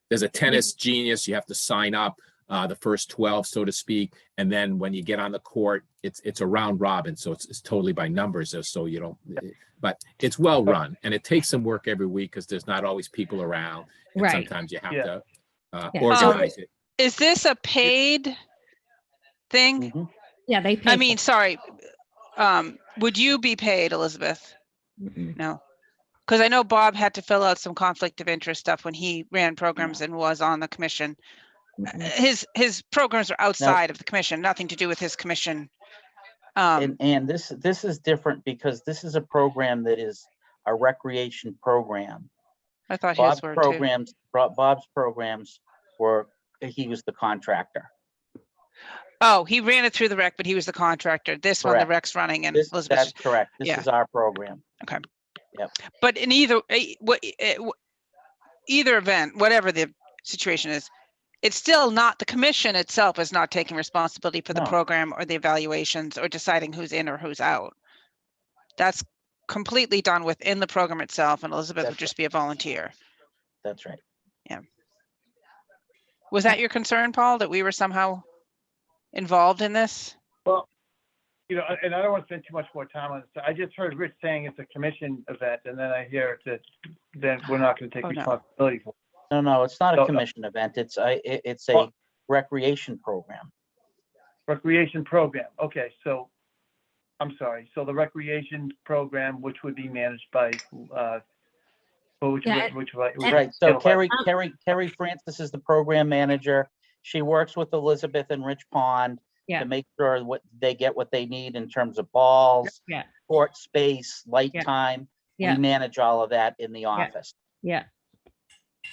there's a tennis genius, you have to sign up the first 12, so to speak. And then when you get on the court, it's a round robin. So it's totally by numbers. So you don't, but it's well run, and it takes some work every week because there's not always people around. And Right. sometimes you have to Yeah. organize it. Is this a paid thing? Mhm. Yeah, they pay. I mean, sorry. Would you be paid, Elizabeth? Mm-mm. No. Because I know Bob had to fill out some conflict of interest stuff when he ran programs and was on the commission. Mm-mm. His programs are outside of the commission, nothing to do with his commission. And this is different because this is a program that is a recreation program. I thought Bob's his were too. Bob's programs he was the contractor. Oh, he ran it through the rec, but he was the contractor. This one, the Correct. rec's running, and That's Elizabeth. correct. This yeah. is our program. But in either event, whatever the situation is, it's still not, the commission itself is not taking responsibility for the No. program or the evaluations or deciding who's in or who's out. That's completely done within the program itself, and Elizabeth would That's just be a volunteer. That's right. Was that your concern, Paul, that we were somehow involved in this? Well, and I don't want to spend too much more time on this. I just heard Rich saying it's a commission event, and then I hear that then we're not going to take Oh, no. responsibility for it. No, it's not a So, commission event. It's a Well- recreation program. Recreation program. Okay, so I'm sorry. So the recreation program, which would be managed by, Yeah, Right. So Carrie Francis is the program manager. She works with Elizabeth and Rich Pond Yeah. to make sure they get what they need in terms of balls, Yeah. court space, light Yeah. time. Yeah. We manage all of that in the office. Yeah.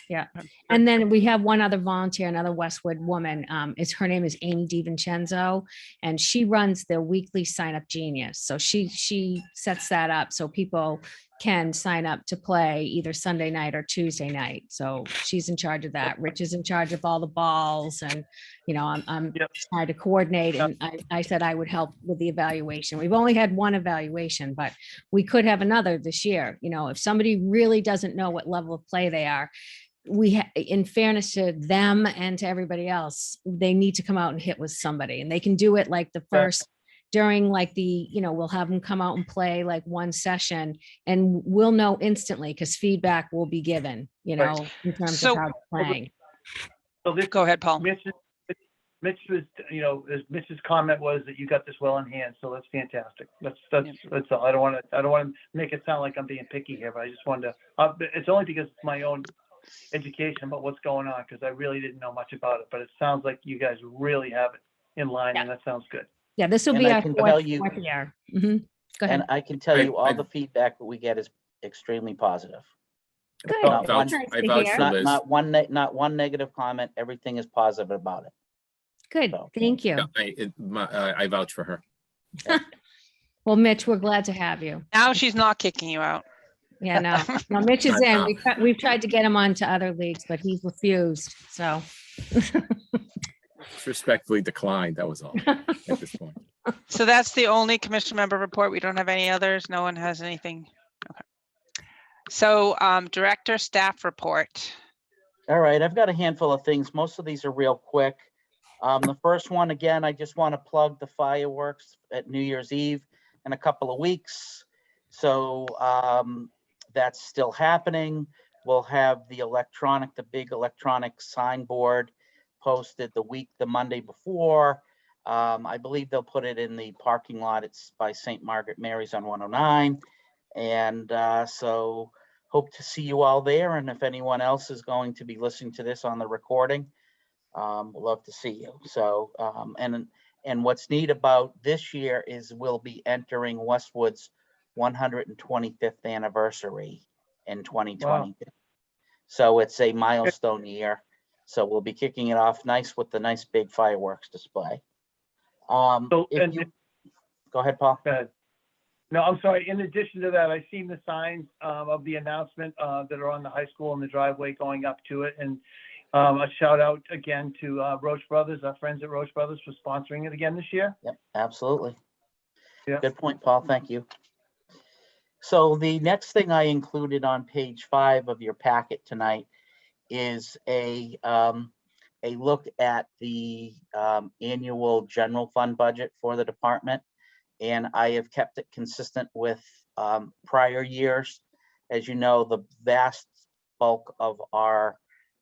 Yeah. And then we have one other volunteer, another Westwood woman. Her name is Amy DiVincenzo, and she runs the weekly Sign Up Genius. So she sets that up so people can sign up to play either Sunday night or Tuesday night. So she's in charge of that. Rich is in charge of all the balls, and I'm Yep. trying to coordinate. And I said I would help with the evaluation. We've only had one evaluation, but we could have another this year. If somebody really doesn't know what level of play they are, in fairness to them and to everybody else, they need to come out and hit with somebody, and they can do it like the first during like we'll have them come out and play like one session, and we'll know instantly because feedback will be given, in terms So- of how they're playing. So this, Go ahead, Paul. Mitch was, Mitch's comment was that you got this well in hand, so that's fantastic. That's all. I don't want to make it sound like I'm being picky here, but I just wanted to, it's only because it's my own education about what's going on, because I really didn't know much about it, but it sounds like you guys really have it in line, and that sounds good. Yeah, this will And be I our can fourth tell you- year. Mhm. Go And ahead. I can tell you all I- the feedback that we get is extremely positive. Good. Not That's one- nice I to vouch hear. for Liz. Not one negative comment. Everything is positive about it. Good. So- Thank you. Yeah, I vouch for her. Well, Mitch, we're glad to have you. Now she's not kicking you out. Yeah, no, Mitch is in. No. We've tried to get him on to other leagues, but he's refused. So, Respectfully declined, that was all at this point. So that's the only commission member report. We don't have any others. No one has anything. Okay. So director staff report. All right, I've got a handful of things. Most of these are real quick. The first one, again, I just want to plug the fireworks at New Year's Eve in a couple of weeks. So that's still happening. We'll have the big electronic signboard posted the Monday before. I believe they'll put it in the parking lot. It's by St. Margaret Mary's on 109. And so hope to see you all there. And if anyone else is going to be listening to this on the recording, we'd love to see you. So, and what's neat about this year is we'll be entering Westwood's 125th anniversary in 2020. Wow. So it's a milestone year. So we'll be kicking it off nice with the nice big fireworks display. So, If and you- Go ahead, Paul. Go ahead. No, I'm sorry. In addition to that, I've seen the signs of the announcement that are on the high school and the driveway going up to it. And a shout out again to Roche Brothers, our friends at Roche Brothers, for sponsoring it again this year. Yep, absolutely. Yeah. Good point, Paul. Thank you. So the next thing I included on page 5 of your packet tonight is a look at the annual general fund budget for the department. And I have kept it consistent with prior years. As you know, the vast bulk of our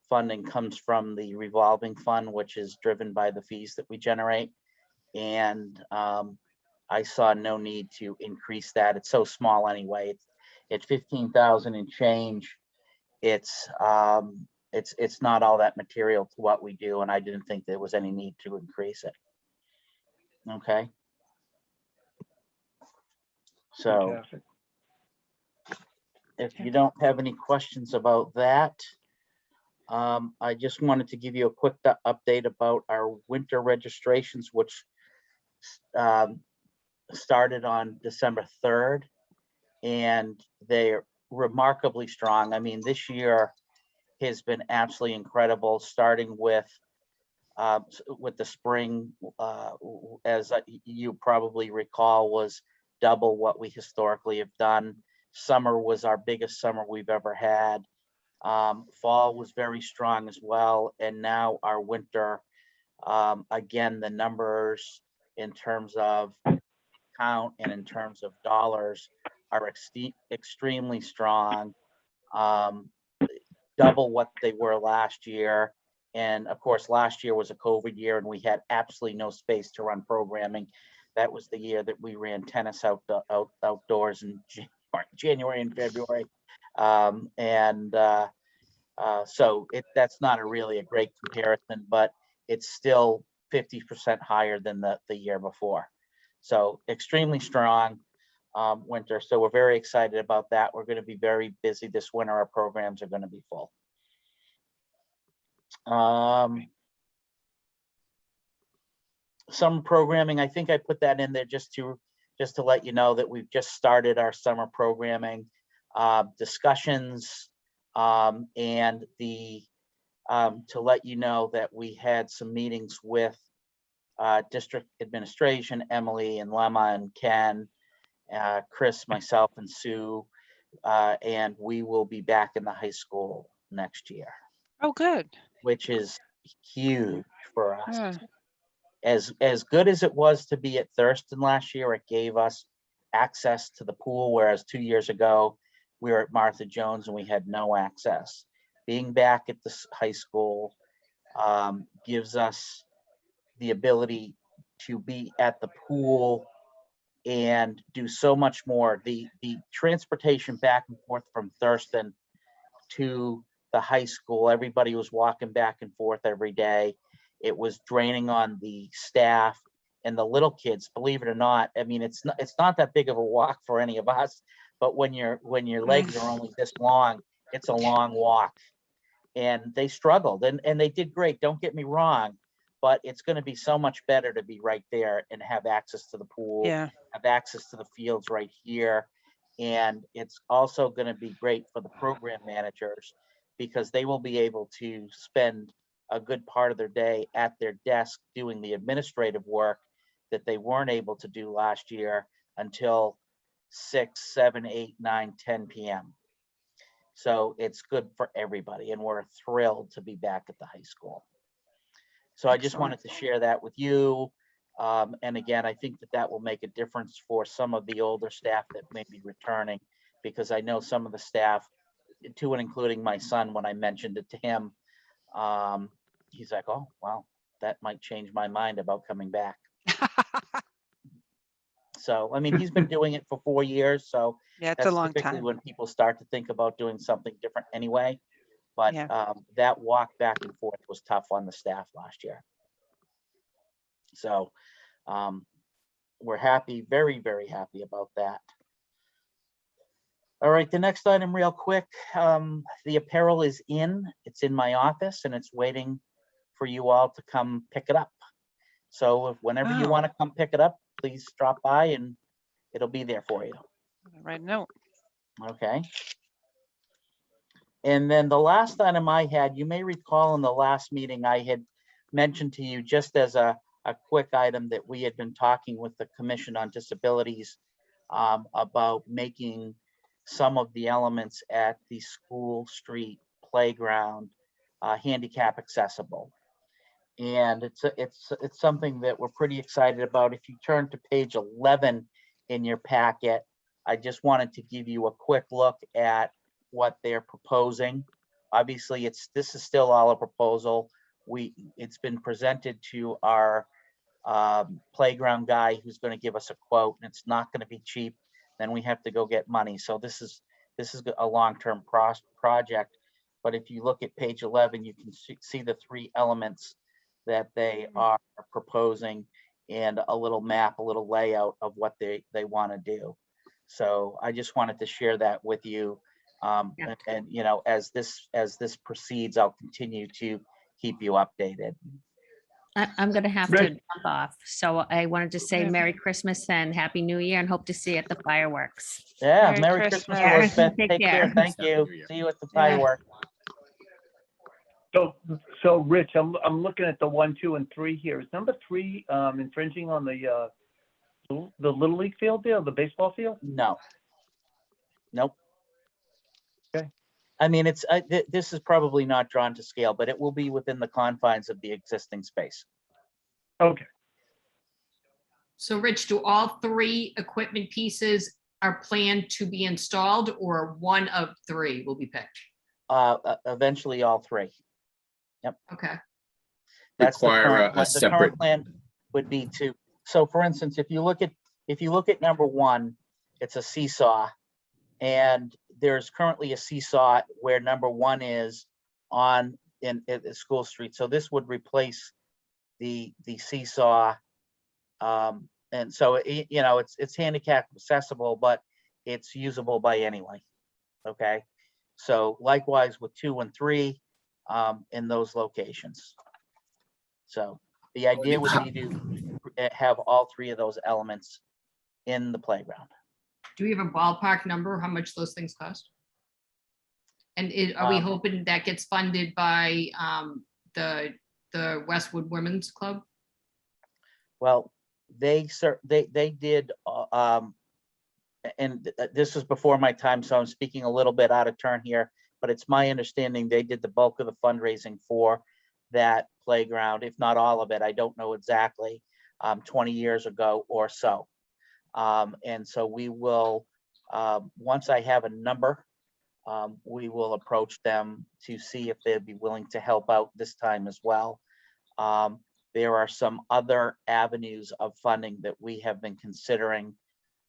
funding comes from the revolving fund, which is driven by the fees that we generate. And I saw no need to increase that. It's so small anyway. It's 15,000 and change. It's not all that material to what we do, and I didn't think there was any need to increase it. Okay. So Fantastic. if you don't have any questions about that, I just wanted to give you a quick update about our winter registrations, which started on December 3rd, and they're remarkably strong. I mean, this year has been absolutely incredible, starting with the spring, as you probably recall, was double what we historically have done. Summer was our biggest summer we've ever had. Fall was very strong as well. And now our winter, again, the numbers in terms of count and in terms of dollars are extremely strong. Double what they were last year. And of course, last year was a COVID year and we had absolutely no space to run programming. That was the year that we ran tennis outdoors in January and February. So that's not really a great comparison, but it's still 50% higher than the year before. So extremely strong winter. So we're very excited about that. We're going to be very busy this winter. Our programs are going to be full. Summer programming, I think I put that in there just to let you know that we've just started our summer programming discussions, and to let you know that we had some meetings with district administration, Emily and Lemma and Ken, Chris, myself, and Sue, and we will be back in the high school next year, Oh, good. which is huge for us. Yeah. As good as it was to be at Thurston last year, it gave us access to the pool, whereas 2 years ago, we were at Martha Jones and we had no access. Being back at this high school gives us the ability to be at the pool and do so much more. The transportation back and forth from Thurston to the high school, everybody was walking back and forth every day. It was draining on the staff and the little kids, believe it or not. I mean, it's not that big of a walk for any of us, but when your legs are only this long, it's a long walk. And they struggled and they did great. Don't get me wrong, but it's going to be so much better to be right there and have access to the pool, Yeah. have access to the fields right here. And it's also going to be great for the program managers because they will be able to spend a good part of their day at their desk doing the administrative work that they weren't able to do last year until 6, 7, 8, 9, 10 p.m. So it's good for everybody, and we're thrilled to be back at the high school. So I just wanted to share that with you. And again, I think that will make a difference for some of the older staff that may be returning, because I know some of the staff, to and including my son, when I mentioned it to him, he's like, oh, wow, that might change my mind about coming back. So, I mean, he's been doing it for 4 years, so Yeah, it's a that's long typically time. when people start to think about doing something different anyway. But Yeah. that walk back and forth was tough on the staff last year. So we're happy, very, very happy about that. All right, the next item real quick, the apparel is in, it's in my office and it's waiting for you all to come pick it up. So if whenever you Oh. want to come pick it up, please drop by and it'll be there for you. Right. No. Okay. And then the last item I had, you may recall in the last meeting, I had mentioned to you just as a quick item that we had been talking with the Commission on Disabilities about making some of the elements at the School Street playground handicap accessible. And it's something that we're pretty excited about. If you turn to page 11 in your packet, I just wanted to give you a quick look at what they're proposing. Obviously, this is still all a proposal. It's been presented to our playground guy who's going to give us a quote, and it's not going to be cheap. Then we have to go get money. So this is a long-term project. But if you look at page 11, you can see the 3 elements that they are proposing and a little map, a little layout of what they want to do. So I just wanted to share that with you. And you know, as this proceeds, I'll continue to keep you updated. I'm going to have to jump off. So I wanted to say Yeah. Merry Christmas and Happy New Year and hope to see you at the fireworks. Yeah, Merry Merry Christmas, Christmas. Elizabeth. Take Take care. care. Thank Happy you. New Year. See you at the Yeah. fireworks. So Rich, I'm looking at the 1, 2, and 3 here. Is number 3 infringing on the Little League field there, the baseball field? No. Nope. Okay. I mean, this is probably not drawn to scale, but it will be within the confines of the existing space. Okay. So Rich, do all 3 equipment pieces are planned to be installed or one of 3 will be picked? Eventually all 3. Okay, That's the Require current, a the separate, current plan would be to, so for instance, if you look at number 1, it's a seesaw. And there's currently a seesaw where number 1 is on in School Street. So this would replace the seesaw. And so, you know, it's handicap accessible, but it's usable by anyone. Okay. So likewise with 2 and 3, in those locations. So the idea would be to have all three of those elements in the playground. Do we have a ballpark number, how much those things cost? And are we hoping that gets funded by the Westwood Women's Club? Well, they did, and this was before my time, so I'm speaking a little bit out of turn here, but it's my understanding they did the bulk of the fundraising for that playground, if not all of it. I don't know exactly, 20 years ago or so. And so we will, once I have a number, we will approach them to see if they'd be willing to help out this time as well. There are some other avenues of funding that we have been considering,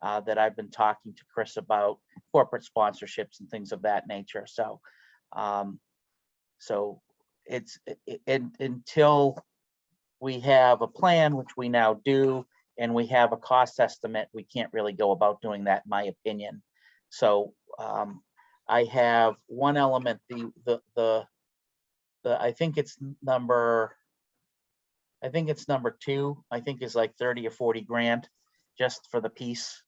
that I've been talking to Chris about, corporate sponsorships and things of that nature. So, so it's until we have a plan, which we now do, and we have a cost estimate, we can't really go about doing that, in my opinion. So I have one element, the I think it's number 2, I think is like 30 or 40 grand just for the piece.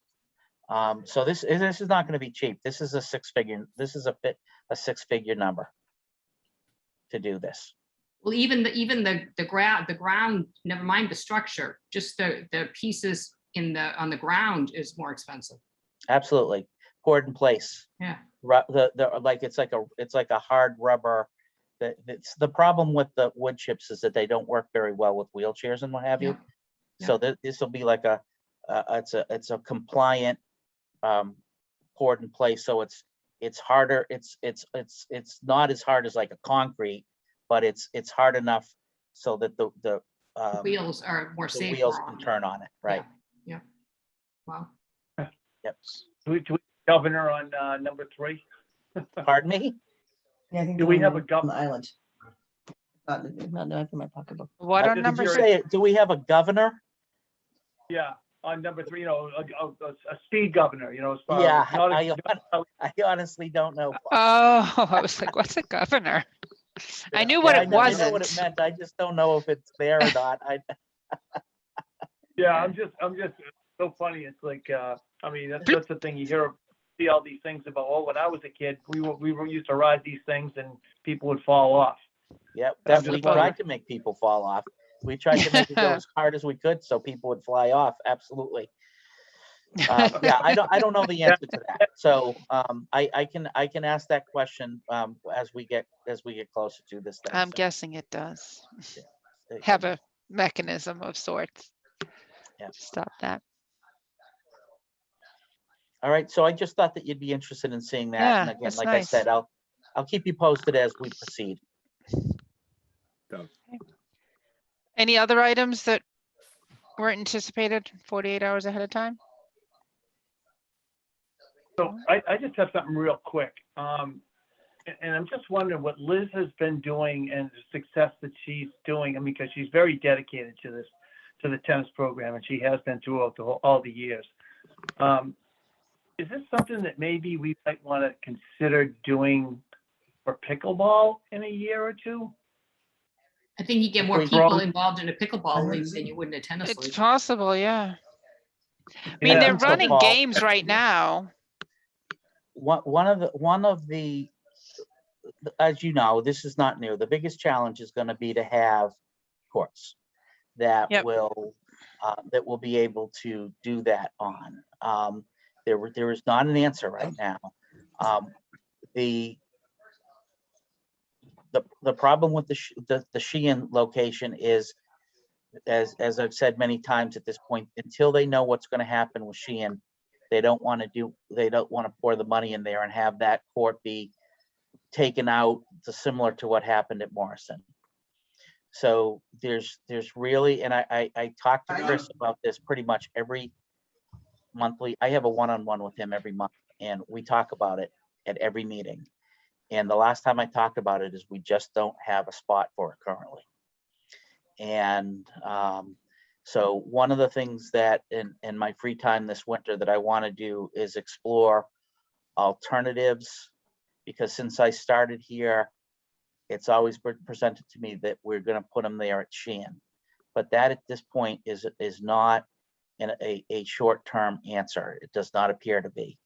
So this is not going to be cheap. This is a six-figure number to do this. Well, even the ground, never mind the structure, just the pieces on the ground is more expensive. Absolutely, poured in place. Yeah. It's like a hard rubber. That's the problem with the wood chips, is that they don't work very well with wheelchairs and what have you. Yeah. So this will be like it's a compliant poured in place. So it's harder. It's not as hard as like a concrete, but it's hard enough so that the Wheels are more the safe. wheels can turn on it, right? Yeah. Wow. Yep. Do we governor on number 3? Pardon me? Yeah, I think Do the we one have a on the governor? island? Not in my pocketbook. What I on just number Did you curious. six? say, do we have a governor? Yeah, on number 3, a speed governor, as far Yeah, as not a- I honestly don't know. Oh, I was like, what's a governor? I knew what Yeah, it I know what it wasn't. meant. I just don't know if it's there or not. Yeah, I'm just so funny. It's like, I mean, that's the thing you see all these things about. Oh, when I was a kid, we were used to ride these things and people would fall off. Yep, That's we just funny. tried to make people fall off. We tried to make it go as hard as we could so people would fly off. Absolutely. Yeah, I don't know the answer to that. So I can ask that question as we get closer to this thing. I'm So, guessing it does it- have a mechanism of sorts. Yeah. To stop that. All right, so I just thought that you'd be interested in seeing that. Yeah, And again, that's like nice. I said, I'll keep you posted as we proceed. Any other items that weren't anticipated 48 hours ahead of time? So I just have something real quick. And I'm just wondering what Liz has been doing and the success that she's doing. I mean, because she's very dedicated to the tennis program, and she has been throughout all the years. Is this something that maybe we might want to consider doing for pickleball in a year or two? I think you get If more we people grow- involved in a pickleball league than you would in a tennis It's league. possible, yeah. I mean, Yeah. they're think so, running Paul. games right now. One of the, as you know, this is not new. The biggest challenge is going to be to have courts that Yep. will be able to do that on. There is not an answer right now. The problem with the Sheehan location is, as I've said many times at this point, until they know what's going to happen with Sheehan, they don't want to pour the money in there and have that court be taken out similar to what happened at Morrison. So there's really, and I talk to Chris about this pretty much every monthly. I have a one-on-one with him every month, and we talk about it at every meeting. And the last time I talked about it is we just don't have a spot for it currently. And so one of the things that in my free time this winter that I want to do is explore alternatives, because since I started here, it's always presented to me that we're gonna put them there at Shan. But that at this point is not a short-term answer. It does not appear to be.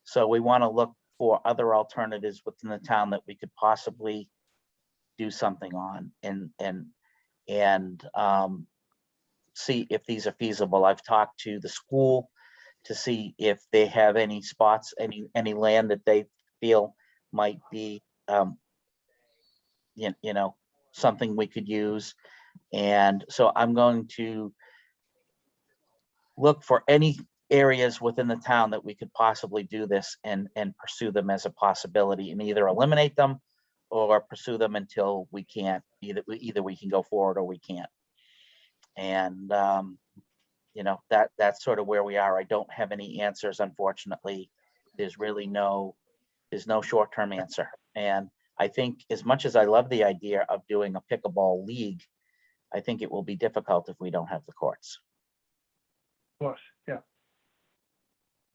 So we want to look for other alternatives within the town that we could possibly do something on and see if these are feasible. I've talked to the school to see if they have any spots, any land that they feel might be, you know, something we could use. And so I'm going to look for any areas within the town that we could possibly do this and pursue them as a possibility and either eliminate them or pursue them until we can't. Either we can go forward or we can't. And you know, that's sort of where we are. I don't have any answers, unfortunately. There's no short-term answer. And I think as much as I love the idea of doing a pickleball league, I think it will be difficult if we don't have the courts. Of course, yeah.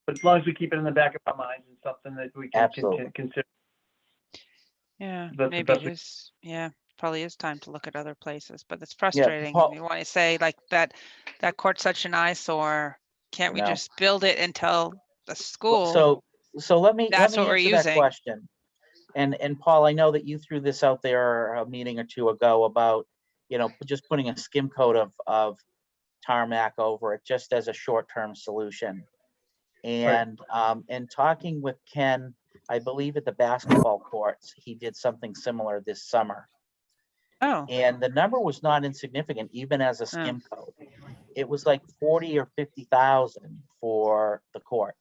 But as long as we keep it in the back of our minds and something that we can Absolutely. consider. Yeah, That's the maybe best it we- is, yeah, probably is time to look at other places, but it's frustrating. Paul- You want to say like that court's such an eyesore. Can't we No. just build it and tell the school? So let me That's what we're answer that using. question. And Paul, I know that you threw this out there a meeting or two ago about, you know, just putting a skim coat of tarmac over it just as a short-term solution. And talking with Ken, I believe at the basketball courts, he did something similar this summer. Oh, And the number was not insignificant, even as a skim coat. It was like 40 or 50,000 for the court.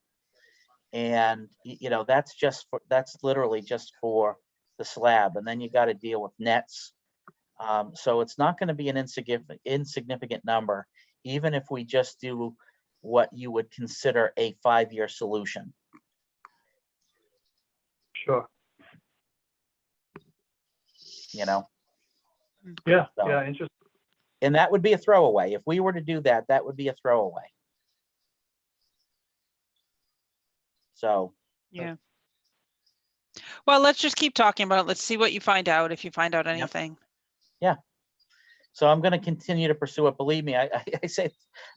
And you know, that's literally just for the slab. And then you got to deal with nets. So it's not going to be an insignificant number, even if we just do what you would consider a 5-year solution. Sure. You know, Yeah, So- yeah, interesting. and that would be a throwaway. If we were to do that, that would be a throwaway. So, yeah. Well, let's just keep talking about it. Let's see what you find out, if you find out anything. so I'm going to continue to pursue it. Believe me, I say,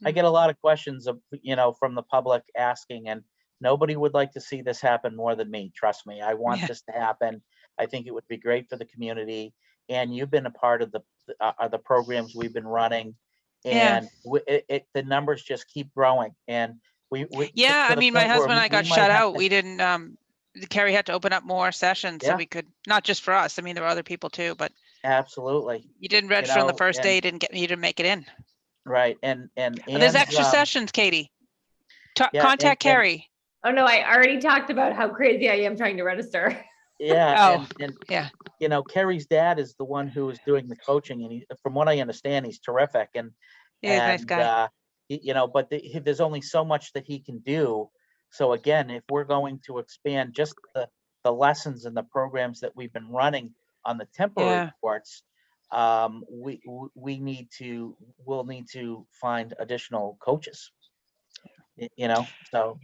I get a lot of questions of, you know, from the public asking, and nobody would like to see this happen more than me. Trust me, I want Yeah. this to happen. I think it would be great for the community. And you've been a part of the programs we've been running. Yeah. And the numbers just keep growing. And we Yeah, to I the mean, my point where husband and I we got might shut have out. to- We didn't, Carrie had to open up more sessions so Yeah. we could, not just for us. I mean, there were other people too, but Absolutely, you didn't register on the know, first day, and- you didn't make it in. right. And There's extra sessions, Katie. yeah, Contact and- Carrie. Oh, no, I already talked about how crazy I am trying to register. Yeah, Oh, and yeah. you know, Kerry's dad is the one who is doing the coaching, and from what I understand, he's terrific. And Yeah, he's a nice guy. you know, but there's only so much that he can do. So again, if we're going to expand just the lessons and the programs that we've been running on the temporary Yeah. courts, we'll need to find additional coaches. You know, so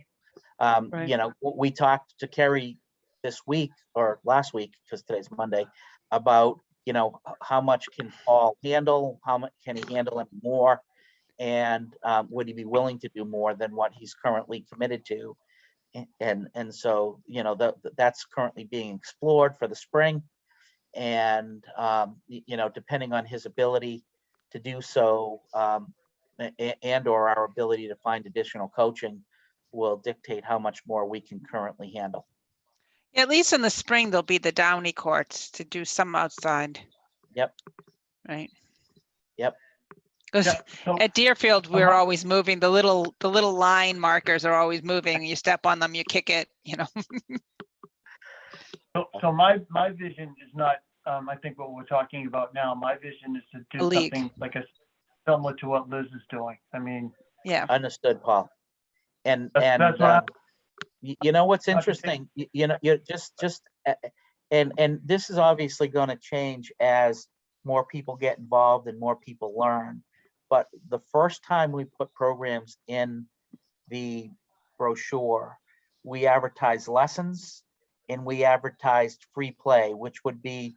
Right. you know, we talked to Kerry this week or last week, because today's Monday, about, you know, how much can Paul handle, how much can he handle any more, and would he be willing to do more than what he's currently committed to? And so, you know, that's currently being explored for the spring. And you know, depending on his ability to do so, and or our ability to find additional coaching, will dictate how much more we can currently handle. At least in the spring, there'll be the Downey courts to do some outside. Yep. Right. Yep. Because Yeah, so- at Deerfield, we're Uh-huh. always moving. The little line markers are always moving. You step on them, you kick it, you know. So my vision is not, I think what we're talking about now, my vision is to A do league. something like similar to what Liz is doing. I mean, Yeah. Understood, Paul. And That's what I'm- you know what's Not to say- interesting, you know, you just and this is obviously going to change as more people get involved and more people learn. But the first time we put programs in the brochure, we advertised lessons and we advertised free play, which would be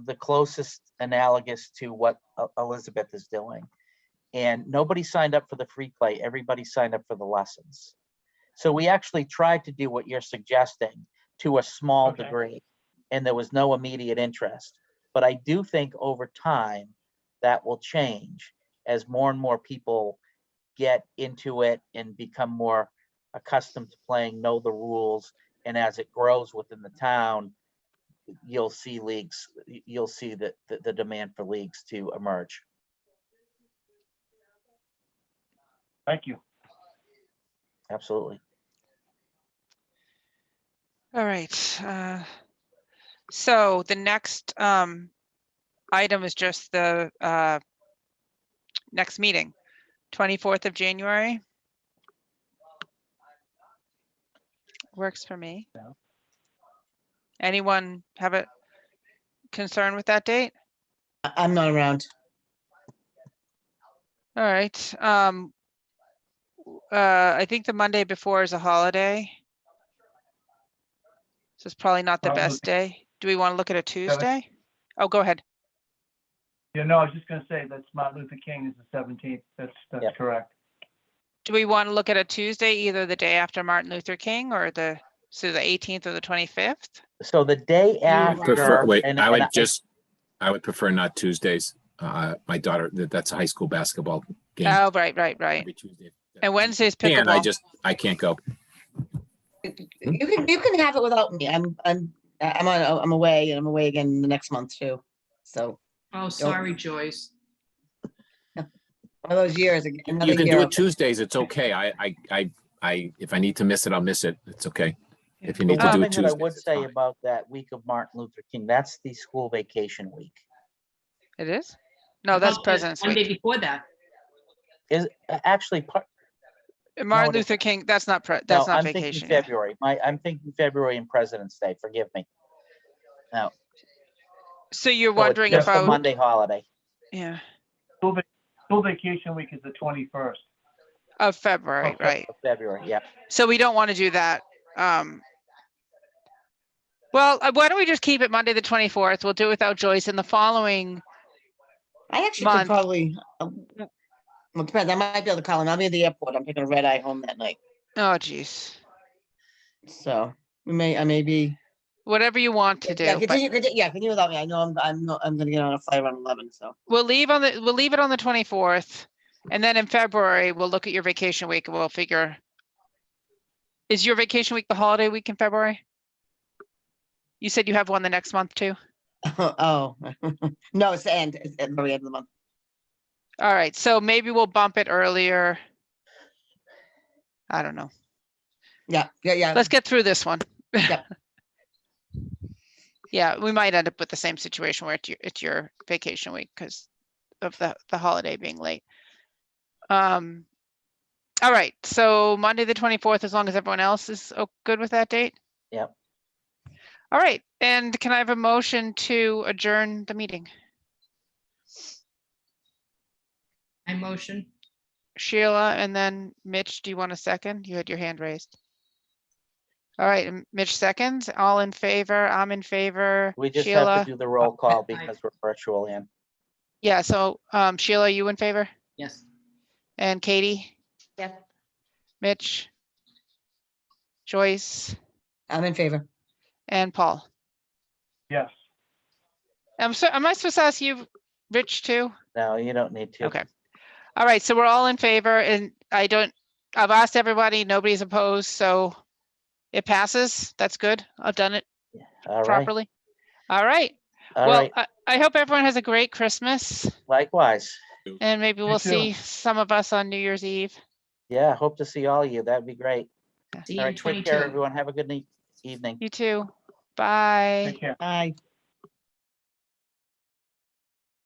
the closest analogous to what Elizabeth is doing. And nobody signed up for the free play. Everybody signed up for the lessons. So we actually tried to do what you're suggesting to a small Okay. degree, and there was no immediate interest. But I do think over time that will change as more and more people get into it and become more accustomed to playing, know the rules. And as it grows within the town, you'll see leagues, you'll see the demand for leagues to emerge. Thank you. Absolutely. All right. So the next item is just the next meeting, 24th of January. Works for me. Yeah. Anyone have a concern with that date? I'm not around. All right. I think the Monday before is a holiday. So it's probably not the Martin best day. Do we want to look at a that's- Tuesday? Oh, go ahead. Yeah, no, I was just gonna say that's Martin Luther King is the 17th. That's Yep. correct. Do we want to look at a Tuesday, either the day after Martin Luther King or the 18th or the 25th? So the day Prefer, after. wait, and- I and would just, I would prefer not Tuesdays. My daughter, that's a high school basketball game Oh, right. every Tuesday. And Wednesday's And I pickleball. just, I can't go. You can have it without me. I'm away, and I'm away again the next month too. So Oh, sorry, Joyce. one of those years. You Another can do year. it Tuesdays. It's okay. If I need to miss it, I'll miss it. It's okay. If you need The to one do it thing that I Tuesdays, would it's say fine. about that week of Martin Luther King, that's the school vacation week. It is? No, that's How about the President's Monday Week. before that. Is actually part, Martin it Luther King, that's not, no, that's not I'm thinking vacation. yeah. February. I'm thinking February and President's Day, forgive me. No, So you're so it's wondering just a about, Monday holiday. yeah, School vacation week is the 21st. of February, of right? February, yeah. So we don't want to do that. Well, why don't we just keep it Monday, the 24th? We'll do it without Joyce, and the following, I actually month. could probably, well, it depends. I might be able to call him. I'll be at the airport. I'm taking a red eye home that night. oh geez, So I may be. whatever you want to Yeah, do. But continue without me. I know I'm gonna get on a flight around 11, so. we'll leave it on the 24th, and then in February, we'll look at your vacation week and we'll figure. Is your vacation week the holiday week in February? You said you have one the next month too? Oh, no, it's the end. It's at the very end of the month. All right, so maybe we'll bump it earlier. I don't know. Yeah. Let's get through this one. Yep. Yeah, we might end up with the same situation where it's your vacation week because of the holiday being late. All right, so Monday, the 24th, as long as everyone else is good with that date? Yep. All right, and can I have a motion to adjourn the meeting? I motion. Sheila and then Mitch, do you want a second? You had your hand raised. All right, and Mitch seconds, all in favor, I'm in favor. We just Sheila? have to do the roll call because we're virtual in. Yeah, so Sheila, you in favor? Yes. And Katie, Yes. Mitch, Joyce, I'm in favor. and Paul. Yes. Am I supposed to ask you, Rich, too? No, you don't need to. Okay. All right, so we're all in favor and I've asked everybody, nobody's opposed, so it passes. That's good. I've done it All right, properly. All right. all Well, right. I hope everyone has a great Christmas Likewise. and maybe we'll too. see some of us on New Year's Eve. Yeah, hope to see all of you. That'd be great. See All you right, in take care, 22. everyone. Have a good evening. You too. Bye. Take care. Bye.